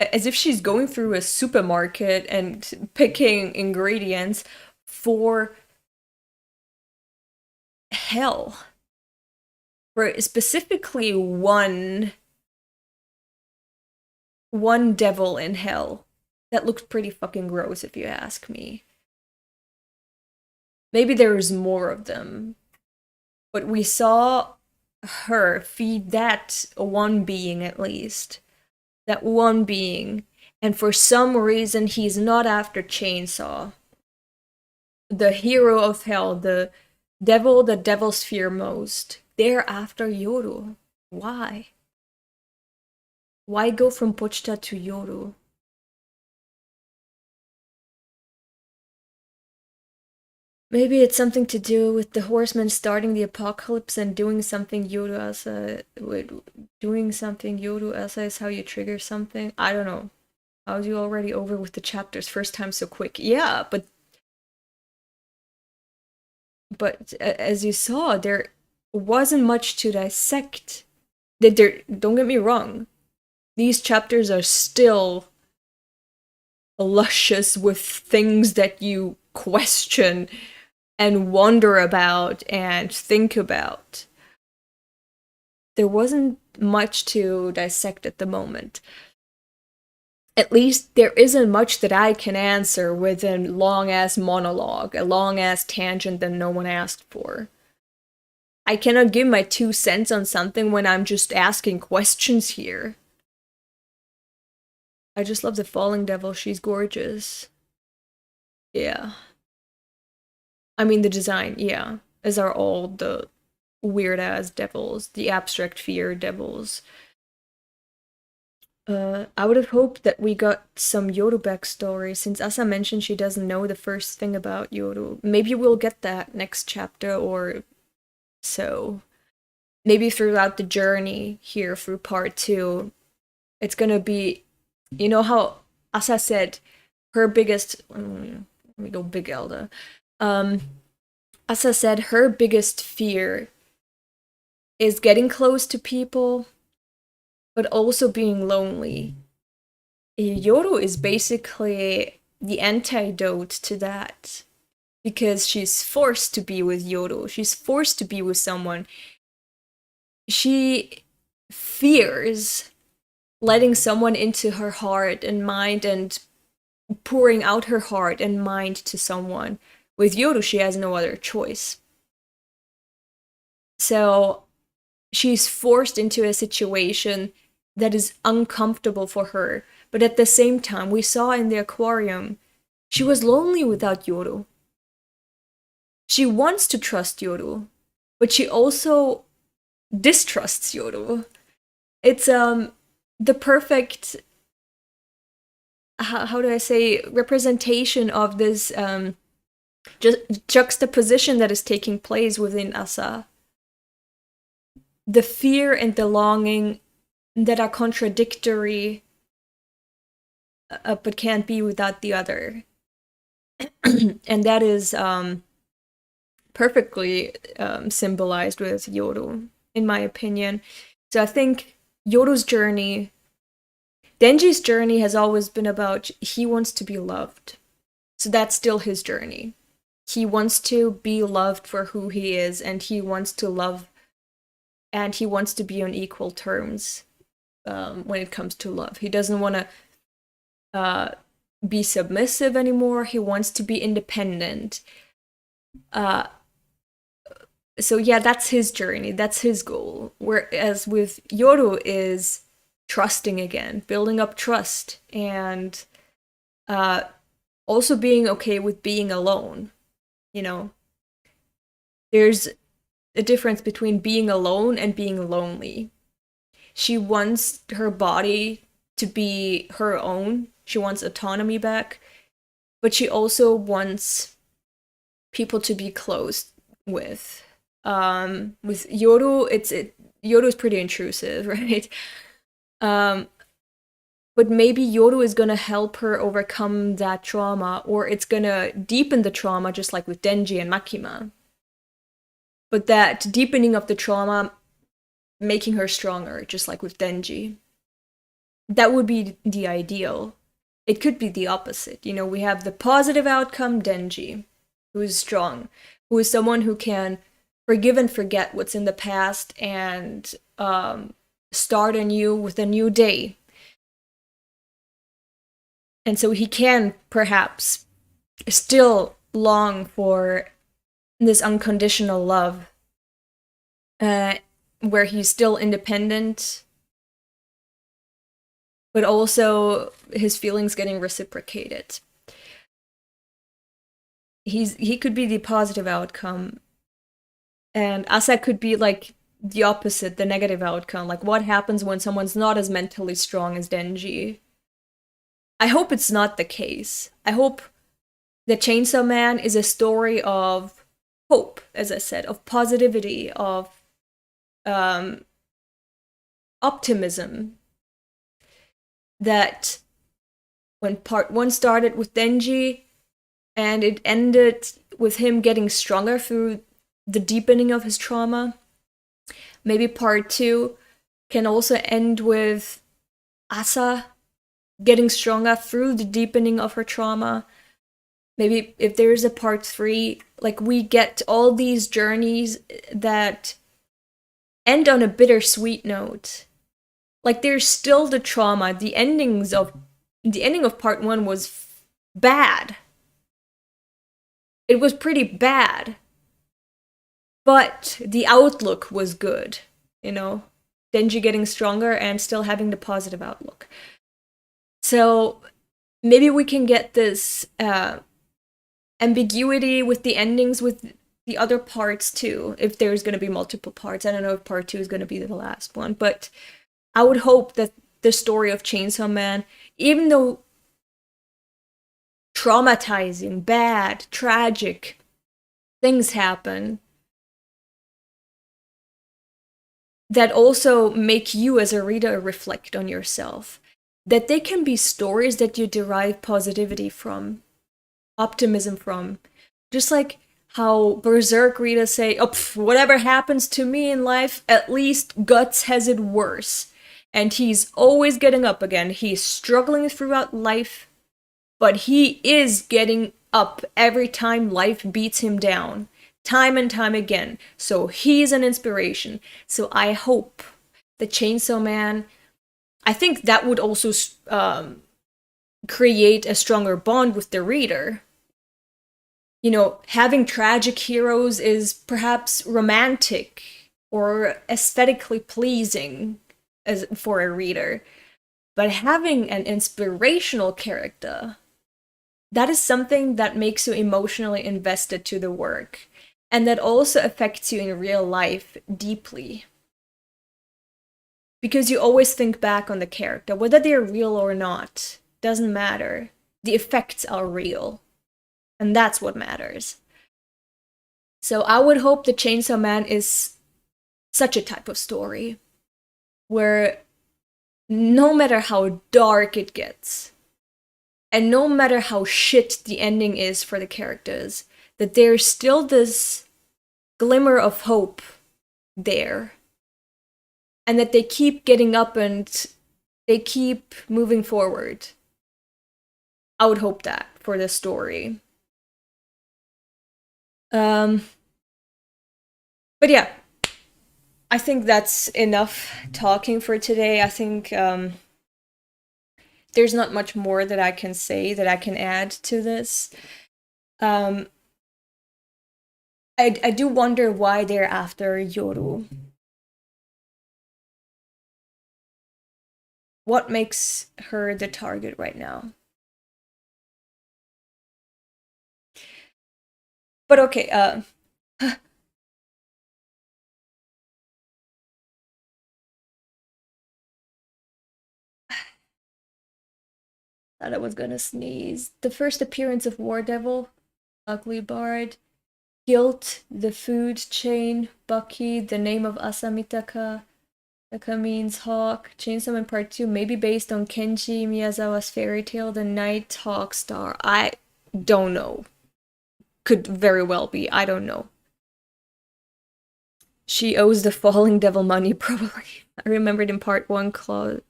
as if she's going through a supermarket and picking ingredients for hell. For specifically one devil in hell. That looks pretty fucking gross if you ask me. Maybe there's more of them. But we saw her feed that one being at least. That one being. And for some reason, he's not after Chainsaw. The hero of hell, the devil that devils fear most. They're after Yoru. Why? Why go from Pochta to Yoru? Maybe it's something to do with the horsemen starting the apocalypse and doing something Yoru Asa. Doing something Yoru Asa is how you trigger something. I don't know. How's you already over with the chapters? First time so quick. Yeah, but as you saw, there wasn't much to dissect. Don't get me wrong. These chapters are still luscious with things that you question and wonder about and think about. There wasn't much to dissect at the moment. At least there isn't much that I can answer with a long-ass monologue, a long-ass tangent that no one asked for. I cannot give my 2 cents on something when I'm just asking questions here. I just love the Falling Devil, she's gorgeous. Yeah. I mean, the design, yeah. As are all the weird-ass devils, the abstract fear devils. I would have hoped that we got some Yoru backstory, since Asa mentioned she doesn't know the first thing about Yoru. Maybe we'll get that next chapter or so. Maybe throughout the journey here through part 2. It's gonna be, you know how Asa said her biggest, let me go big Elda. Asa said her biggest fear is getting close to people, but also being lonely. Yoru is basically the antidote to that, because she's forced to be with Yoru. She's forced to be with someone. She fears letting someone into her heart and mind and pouring out her heart and mind to someone. With Yoru, she has no other choice. So she's forced into a situation that is uncomfortable for her. But at the same time, we saw in the aquarium, she was lonely without Yoru. She wants to trust Yoru, but she also distrusts Yoru. It's the perfect, how do I say, representation of this juxtaposition that is taking place within Asa. The fear and the longing that are contradictory, but can't be without the other. And that is perfectly symbolized with Yoru, in my opinion. So I think Yoru's journey, Denji's journey has always been about he wants to be loved. So that's still his journey. He wants to be loved for who he is, and he wants to love, and he wants to be on equal terms when it comes to love. He doesn't want to be submissive anymore. He wants to be independent. So yeah, that's his journey. That's his goal. Whereas with Yoru is trusting again, building up trust, and also being okay with being alone. You know, there's a difference between being alone and being lonely. She wants her body to be her own. She wants autonomy back, but she also wants people to be close with. With Yoru, Yoru is pretty intrusive, right? But maybe Yoru is gonna help her overcome that trauma, or it's gonna deepen the trauma, just like with Denji and Makima. But that deepening of the trauma, making her stronger, just like with Denji. That would be the ideal. It could be the opposite. You know, we have the positive outcome, Denji, who is strong, who is someone who can forgive and forget what's in the past and start anew with a new day. And so he can perhaps still long for this unconditional love, where he's still independent, but also his feelings getting reciprocated. He could be the positive outcome, and Asa could be like the opposite, the negative outcome. Like, what happens when someone's not as mentally strong as Denji? I hope it's not the case. I hope The Chainsaw Man is a story of hope, as I said, of positivity, of optimism. That when part 1 started with Denji and it ended with him getting stronger through the deepening of his trauma, maybe part 2 can also end with Asa getting stronger through the deepening of her trauma. Maybe if there's a part 3, like we get all these journeys that end on a bittersweet note. Like there's still the trauma. The ending of part 1 was bad. It was pretty bad. But the outlook was good, you know? Denji getting stronger and still having the positive outlook. So maybe we can get this ambiguity with the endings with the other parts too, if there's going to be multiple parts. I don't know if part 2 is going to be the last one, but I would hope that the story of Chainsaw Man, even though traumatizing, bad, tragic things happen, that also make you as a reader reflect on yourself. That they can be stories that you derive positivity from, optimism from. Just like how Berserk readers say, oh, whatever happens to me in life, at least Guts has it worse. And he's always getting up again. He's struggling throughout life, but he is getting up every time life beats him down, time and time again. So he's an inspiration. So I hope the Chainsaw Man, I think that would also create a stronger bond with the reader. You know, having tragic heroes is perhaps romantic or aesthetically pleasing as for a reader, but having an inspirational character, that is something that makes you emotionally invested to the work, and that also affects you in real life deeply. Because you always think back on the character, whether they're real or not, doesn't matter. The effects are real, and that's what matters. So I would hope the Chainsaw Man is such a type of story, where no matter how dark it gets, and no matter how shit the ending is for the characters, that there's still this glimmer of hope there. And that they keep getting up and they keep moving forward. I would hope that for this story. But yeah, I think that's enough talking for today. I think there's not much more that I can say, that I can add to this. I do wonder why they're after Yoru. What makes her the target right now? But okay, thought I was gonna sneeze. The first appearance of War Devil, Ugly Bard, Guilt, the food chain, Bucky, the name of Asamitaka. Taka means hawk. Chainsaw Man Part 2 may be based on Kenji Miyazawa's fairy tale, The Night Hawk Star. I don't know. Could very well be. I don't know. She owes the falling devil money, probably. I remembered in Part 1,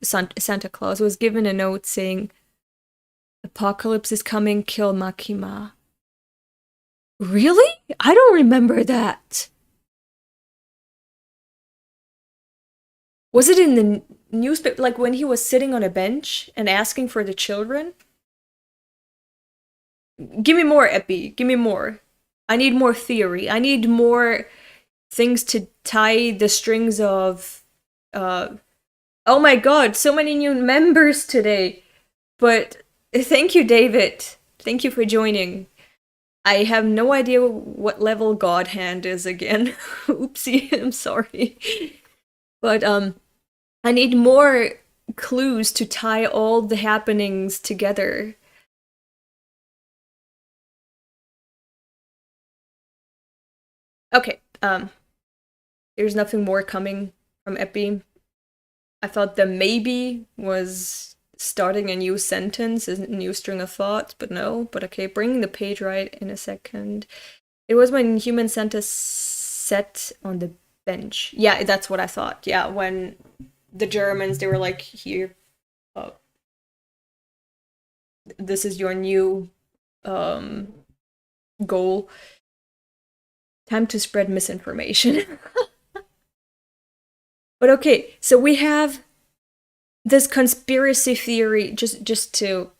Santa Claus was given a note saying, Apocalypse is coming, kill Makima. Really? I don't remember that. Was it in the newspaper, like when he was sitting on a bench and asking for the children? Give me more, Epi. Give me more. I need more theory. I need more things to tie the strings of... oh my god, so many new members today. But thank you, David. Thank you for joining. I have no idea what level God Hand is again. Oopsie, I'm sorry. But I need more clues to tie all the happenings together. Okay, there's nothing more coming from Epi. I thought the maybe was starting a new sentence, a new string of thoughts, but no. But okay, bringing the page right in a second. It was when human sent set on the bench. Yeah, that's what I thought. Yeah, when the Germans, they were like, here, this is your new goal. Time to spread misinformation. But okay, so we have this conspiracy theory, just to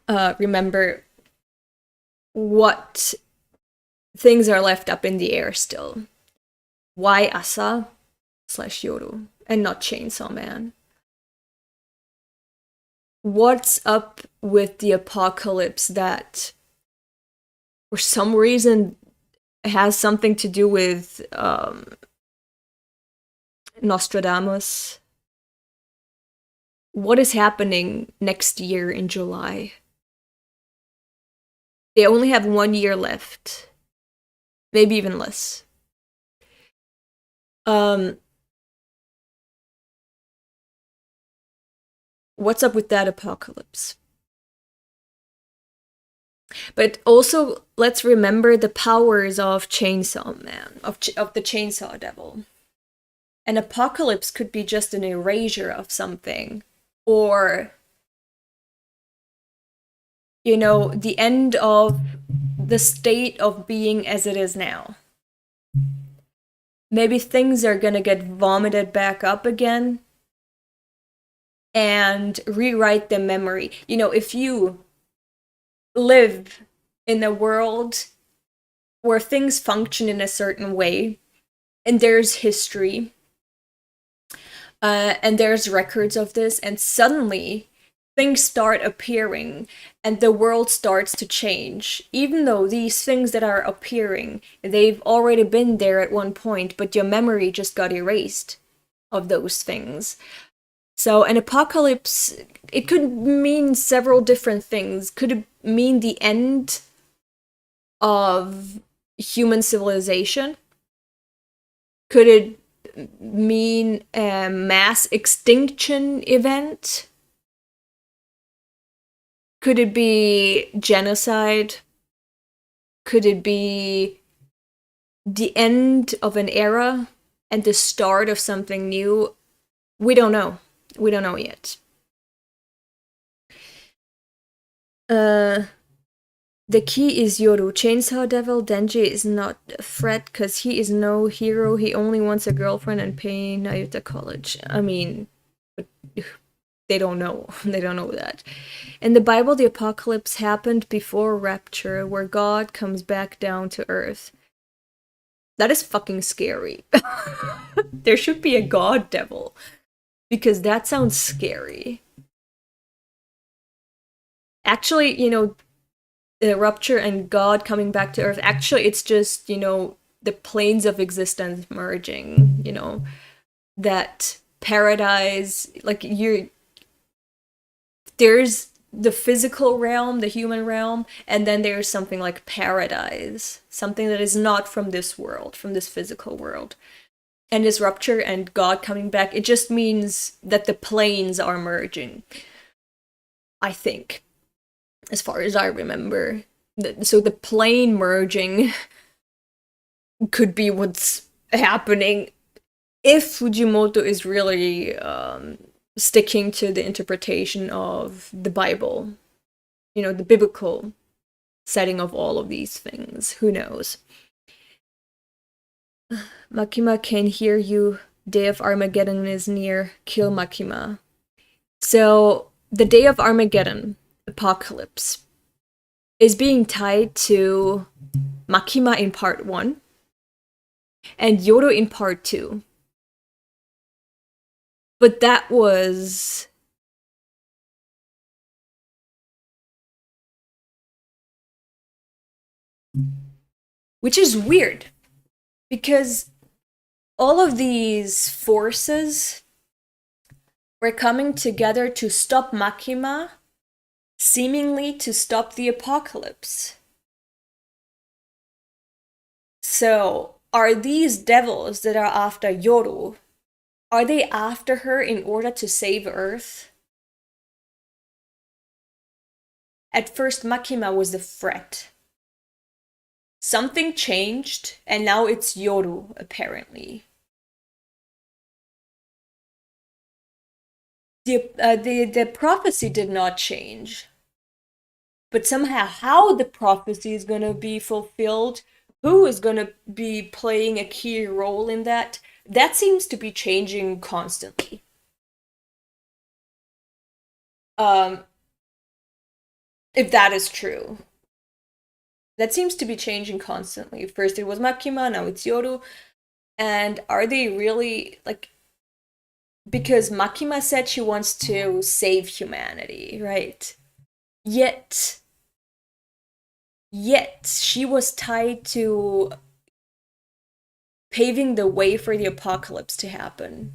remember what things are left up in the air still. Why Asa / Yoru and not Chainsaw Man? What's up with the apocalypse that for some reason has something to do with Nostradamus? What is happening next year in July? They only have 1 year left. Maybe even less. What's up with that apocalypse? But also, let's remember the powers of Chainsaw Man, of the Chainsaw Devil. An apocalypse could be just an erasure of something, or, you know, the end of the state of being as it is now. Maybe things are gonna get vomited back up again and rewrite the memory. You know, if you live in a world where things function in a certain way, and there's history, and there's records of this, and suddenly things start appearing and the world starts to change, even though these things that are appearing, they've already been there at one point, but your memory just got erased of those things. So an apocalypse, it could mean several different things. Could it mean the end of human civilization? Could it mean a mass extinction event? Could it be genocide? Could it be the end of an era and the start of something new? We don't know. We don't know yet. The key is Yoru. Chainsaw Devil Denji is not a threat because he is no hero. He only wants a girlfriend and pay Nayuta college. I mean, they don't know. They don't know that. In the Bible, the apocalypse happened before rapture, where God comes back down to earth. That is fucking scary. There should be a god devil, because that sounds scary. Actually, you know, the rupture and God coming back to earth, actually it's just, you know, the planes of existence merging, you know, that paradise, like there's the physical realm, the human realm, and then there's something like paradise, something that is not from this world, from this physical world. And this rupture and God coming back, it just means that the planes are merging, I think, as far as I remember. So the plane merging could be what's happening if Fujimoto is really sticking to the interpretation of the Bible, you know, the biblical setting of all of these things. Who knows? Makima can hear you. Day of Armageddon is near. Kill Makima. So the Day of Armageddon apocalypse is being tied to Makima in part 1 and Yoru in part 2. But that was... which is weird, because all of these forces were coming together to stop Makima, seemingly to stop the apocalypse. So, are these devils that are after Yoru, are they after her in order to save Earth? At first, Makima was the threat. Something changed, and now it's Yoru, apparently. The prophecy did not change. But somehow, how the prophecy is gonna be fulfilled, who is gonna be playing a key role in that, that seems to be changing constantly. If that is true. That seems to be changing constantly. First it was Makima, now it's Yoru. And are they really, like, because Makima said she wants to save humanity, right? Yet she was tied to paving the way for the apocalypse to happen.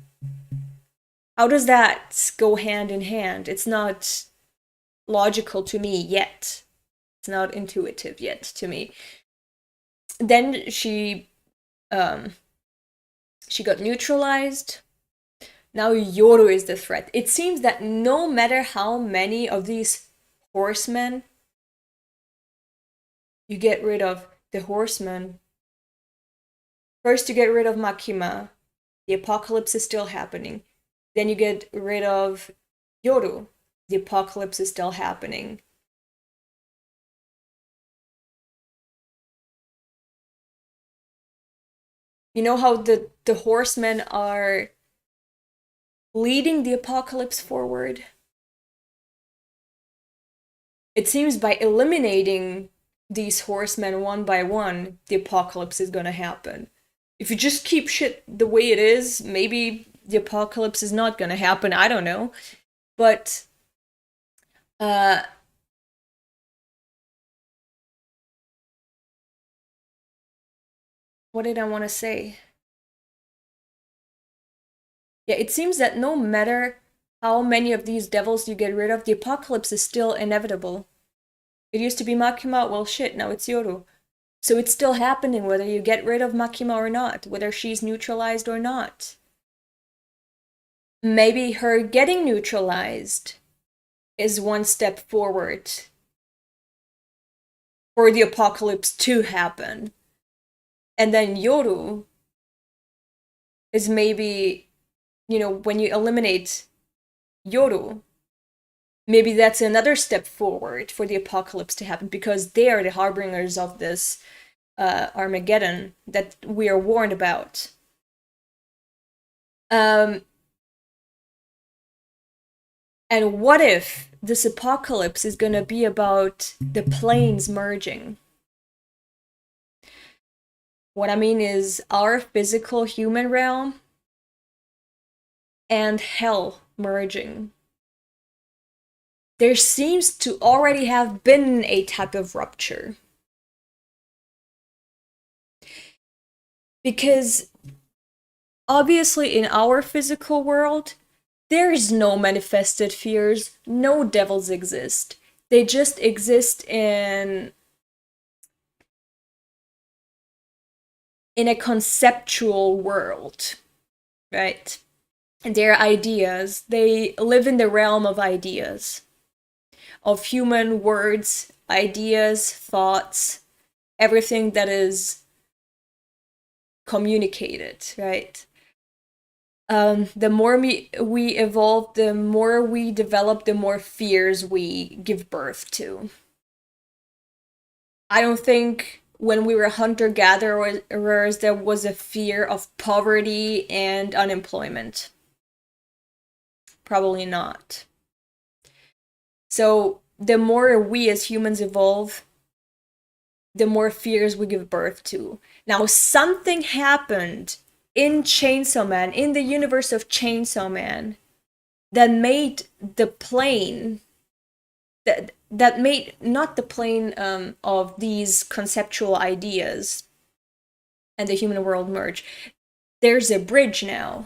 How does that go hand in hand? It's not logical to me yet. It's not intuitive yet to me. Then she got neutralized. Now Yoru is the threat. It seems that no matter how many of these horsemen you get rid of, the horsemen, first you get rid of Makima, the apocalypse is still happening. Then you get rid of Yoru, the apocalypse is still happening. You know how the horsemen are leading the apocalypse forward? It seems by eliminating these horsemen one by one, the apocalypse is gonna happen. If you just keep shit the way it is, maybe the apocalypse is not gonna happen, I don't know. But, what did I want to say? Yeah, it seems that no matter how many of these devils you get rid of, the apocalypse is still inevitable. It used to be Makima, well shit, now it's Yoru. So it's still happening whether you get rid of Makima or not, whether she's neutralized or not. Maybe her getting neutralized is one step forward for the apocalypse to happen. And then Yoru is maybe, you know, when you eliminate Yoru, maybe that's another step forward for the apocalypse to happen, because they are the harbingers of this Armageddon that we are warned about. And what if this apocalypse is gonna be about the planes merging? What I mean is our physical human realm and hell merging. There seems to already have been a type of rupture. Because obviously in our physical world, there is no manifested fears, no devils exist. They just exist in a conceptual world, right? And they're ideas. They live in the realm of ideas, of human words, ideas, thoughts, everything that is communicated, right? The more we evolve, the more we develop, the more fears we give birth to. I don't think when we were hunter-gatherers there was a fear of poverty and unemployment. Probably not. So the more we as humans evolve, the more fears we give birth to. Now, something happened in Chainsaw Man, in the universe of Chainsaw Man, that made the plane, that made not the plane of these conceptual ideas and the human world merge. There's a bridge now.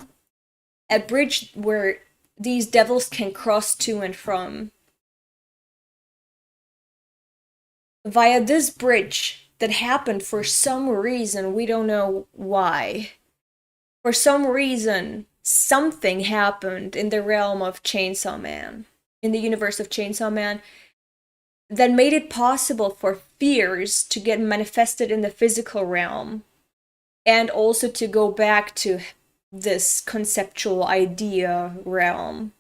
A bridge where these devils can cross to and from. Via this bridge, that happened for some reason. We don't know why. For some reason, something happened in the realm of Chainsaw Man, in the universe of Chainsaw Man, that made it possible for fears to get manifested in the physical realm, and also to go back to this conceptual idea realm.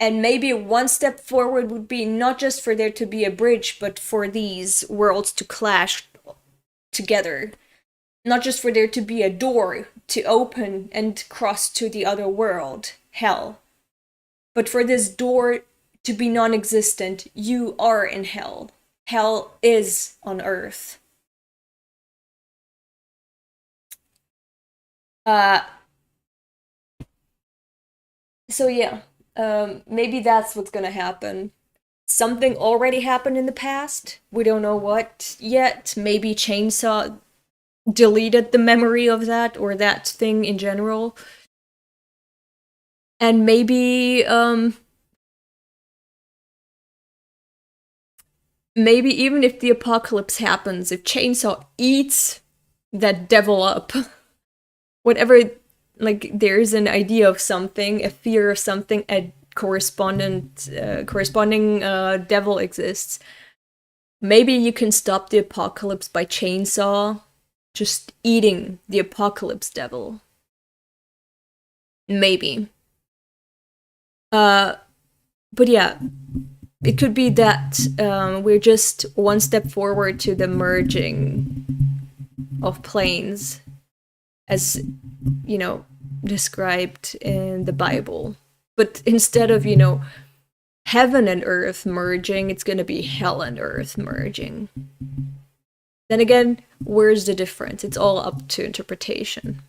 And maybe one step forward would be not just for there to be a bridge, but for these worlds to clash together. Not just for there to be a door to open and cross to the other world, hell. But for this door to be non-existent. You are in hell. Hell is on earth. So yeah, maybe that's what's gonna happen. Something already happened in the past. We don't know what yet. Maybe Chainsaw deleted the memory of that, or that thing in general. And maybe, maybe even if the apocalypse happens, if Chainsaw eats that devil up, whatever, like, there's an idea of something, a fear of something, a corresponding devil exists. Maybe you can stop the apocalypse by Chainsaw just eating the apocalypse devil. Maybe. But yeah, it could be that we're just one step forward to the merging of planes, as, you know, described in the Bible. But instead of, you know, heaven and earth merging, it's gonna be hell and earth merging. Then again, where's the difference? It's all up to interpretation.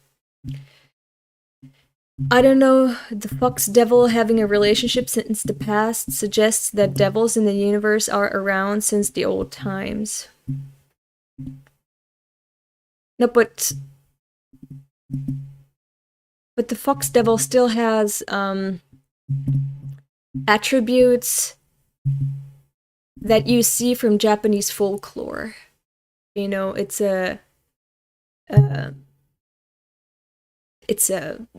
I don't know, the fox devil having a relationship since the past suggests that devils in the universe are around since the old times. No, but the fox devil still has attributes that you see from Japanese folklore. You know, it's a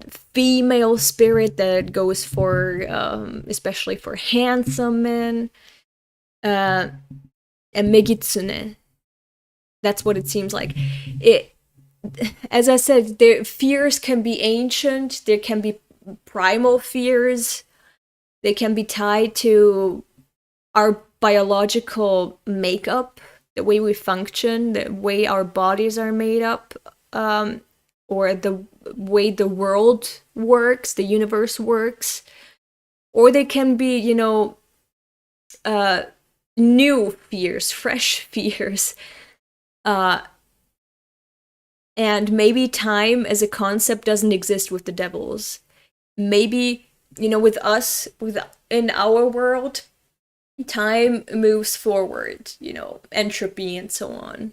female spirit that goes for, especially for handsome men, and megitsune. That's what it seems like. As I said, their fears can be ancient. There can be primal fears. They can be tied to our biological makeup, the way we function, the way our bodies are made up, or the way the world works, the universe works. Or they can be, you know, new fears, fresh fears. And maybe time as a concept doesn't exist with the devils. Maybe, you know, with us, in our world, time moves forward, you know, entropy and so on.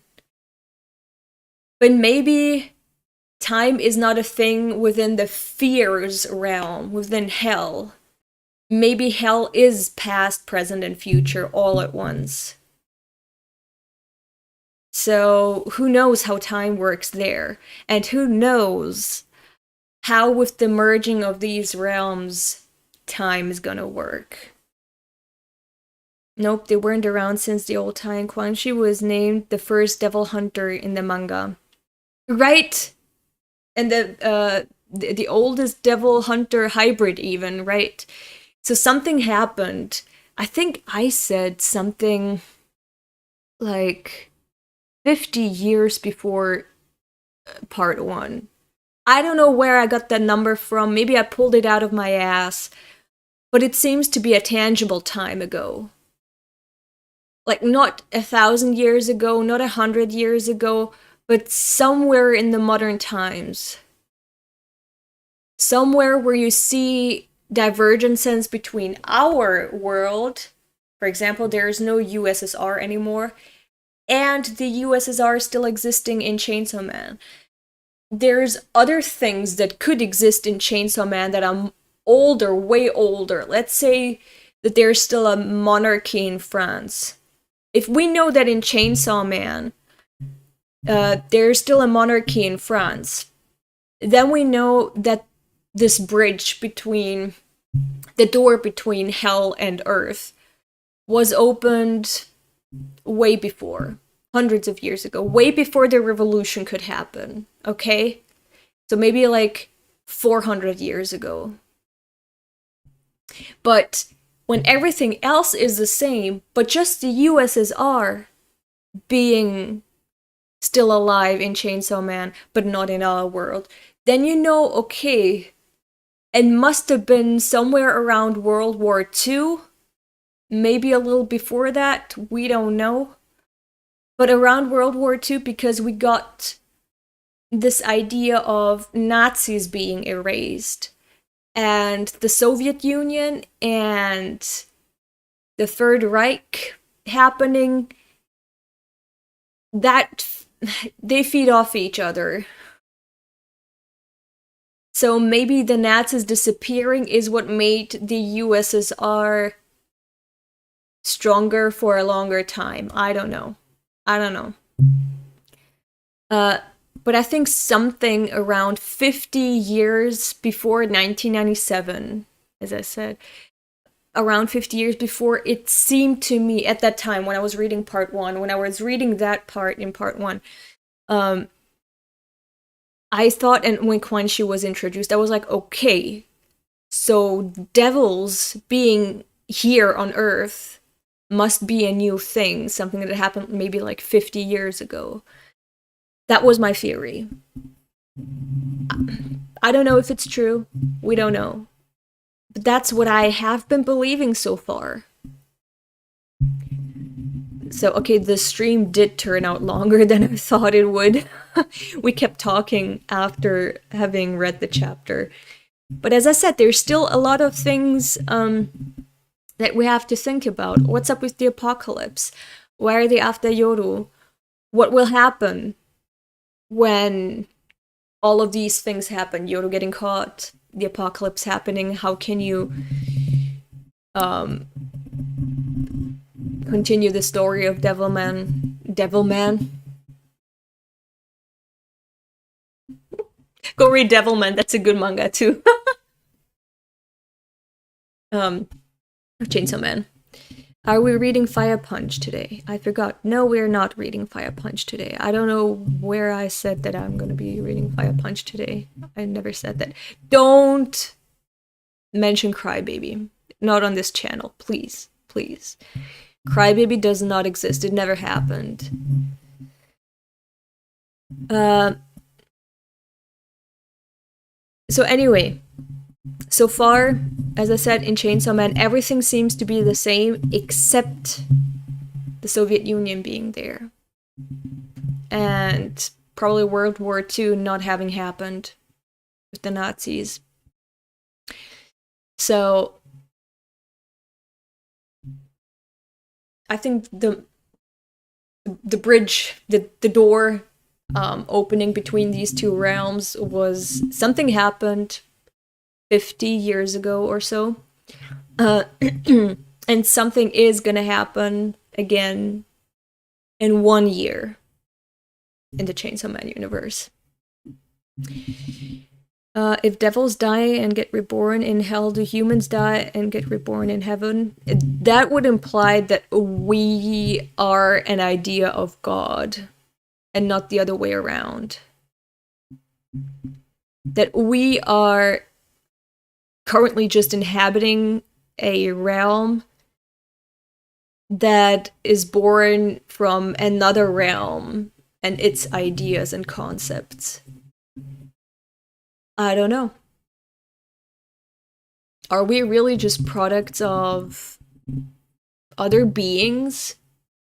But maybe time is not a thing within the fears realm, within hell. Maybe hell is past, present, and future all at once. So who knows how time works there? And who knows how, with the merging of these realms, time is gonna work? Nope, they weren't around since the old time. Quan Chi was named the first devil hunter in the manga. Right? And the oldest devil hunter hybrid even, right? So something happened. I think I said something like 50 years before part 1. I don't know where I got that number from. Maybe I pulled it out of my ass. But it seems to be a tangible time ago. Like, not 1,000 years ago, not 100 years ago, but somewhere in the modern times. Somewhere where you see divergences between our world. For example, there is no USSR anymore. And the USSR still existing in Chainsaw Man. There's other things that could exist in Chainsaw Man that are older, way older. Let's say that there's still a monarchy in France. if we know that in Chainsaw Man, there's still a monarchy in France, then we know that this bridge between the door between hell and earth was opened way before, hundreds of years ago, way before the revolution could happen, okay? So maybe like 400 years ago. But when everything else is the same, but just the USSR being still alive in Chainsaw Man, but not in our world, then you know, okay, it must have been somewhere around World War II, maybe a little before that, we don't know. But around World War II, because we got this idea of Nazis being erased, and the Soviet Union and the Third Reich happening, that they feed off each other. So maybe the Nazis disappearing is what made the USSR stronger for a longer time. I don't know. But I think something around 50 years before 1997, as I said, around 50 years before, it seemed to me at that time when I was reading part 1, when I was reading that part in part 1, I thought, and when Quan Chi was introduced, I was like, okay, so devils being here on Earth must be a new thing, something that happened maybe like 50 years ago. That was my theory. I don't know if it's true. We don't know. But that's what I have been believing so far. So, okay, the stream did turn out longer than I thought it would. We kept talking after having read the chapter. But as I said, there's still a lot of things that we have to think about. What's up with the apocalypse? Why are they after Yoru? What will happen when all of these things happen? Yoru getting caught, the apocalypse happening. How can you continue the story of Devilman? Go read Devilman, that's a good manga too. Chainsaw Man. Are we reading Fire Punch today? I forgot. No, we're not reading Fire Punch today. I don't know where I said that I'm gonna be reading Fire Punch today. I never said that. Don't mention Crybaby. Not on this channel, please. Please. Crybaby does not exist. It never happened. So anyway, so far, as I said, in Chainsaw Man, everything seems to be the same except the Soviet Union being there. And probably World War II not having happened with the Nazis. So I think the bridge, the door opening between these two realms was something happened 50 years ago or so. And something is gonna happen again in 1 year in the Chainsaw Man universe. If devils die and get reborn in hell, do humans die and get reborn in heaven? That would imply that we are an idea of God and not the other way around. That we are currently just inhabiting a realm that is born from another realm and its ideas and concepts. I don't know. Are we really just products of other beings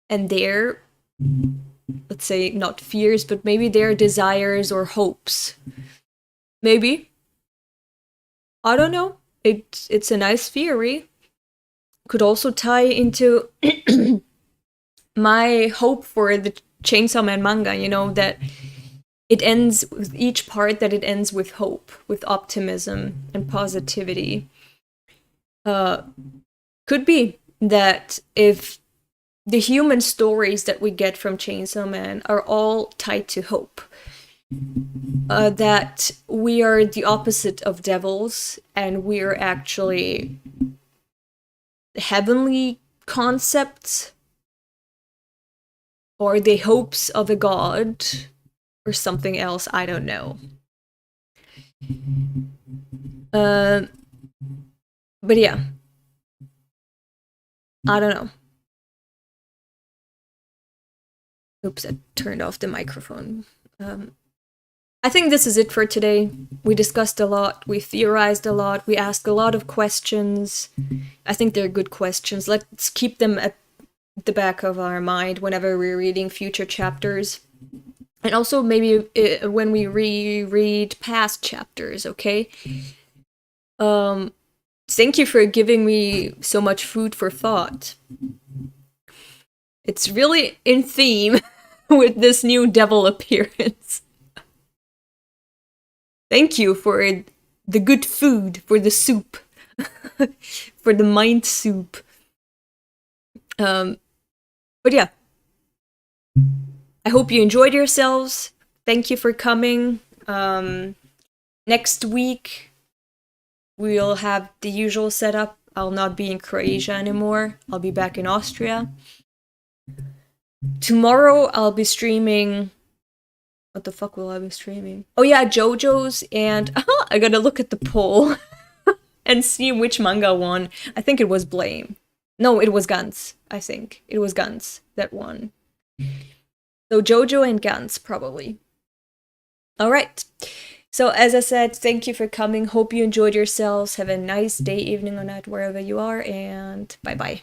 and their, let's say, not fears, but maybe their desires or hopes? Maybe. I don't know. It's a nice theory. Could also tie into my hope for the Chainsaw Man manga, you know, that it ends with each part, that it ends with hope, with optimism and positivity. Could be that if the human stories that we get from Chainsaw Man are all tied to hope. That we are the opposite of devils, and we are actually heavenly concepts, or the hopes of a god, or something else, I don't know. But yeah. I don't know. Oops, I turned off the microphone. I think this is it for today. We discussed a lot, we theorized a lot, we asked a lot of questions. I think they're good questions. Let's keep them at the back of our mind whenever we're reading future chapters. And also maybe when we reread past chapters, okay? Thank you for giving me so much food for thought. It's really in theme with this new devil appearance. Thank you for the good food, for the soup, for the mind soup. But yeah. I hope you enjoyed yourselves. Thank you for coming. Next week, we'll have the usual setup. I'll not be in Croatia anymore. I'll be back in Austria. Tomorrow, I'll be streaming... What the fuck will I be streaming? Oh yeah, JoJo's, and I gotta look at the poll and see which manga won. I think it was Blame. No, it was Guns, I think. It was Guns that won. So JoJo and Guns, probably. Alright. So as I said, thank you for coming. Hope you enjoyed yourselves. Have a nice day, evening, or night, wherever you are, and bye-bye.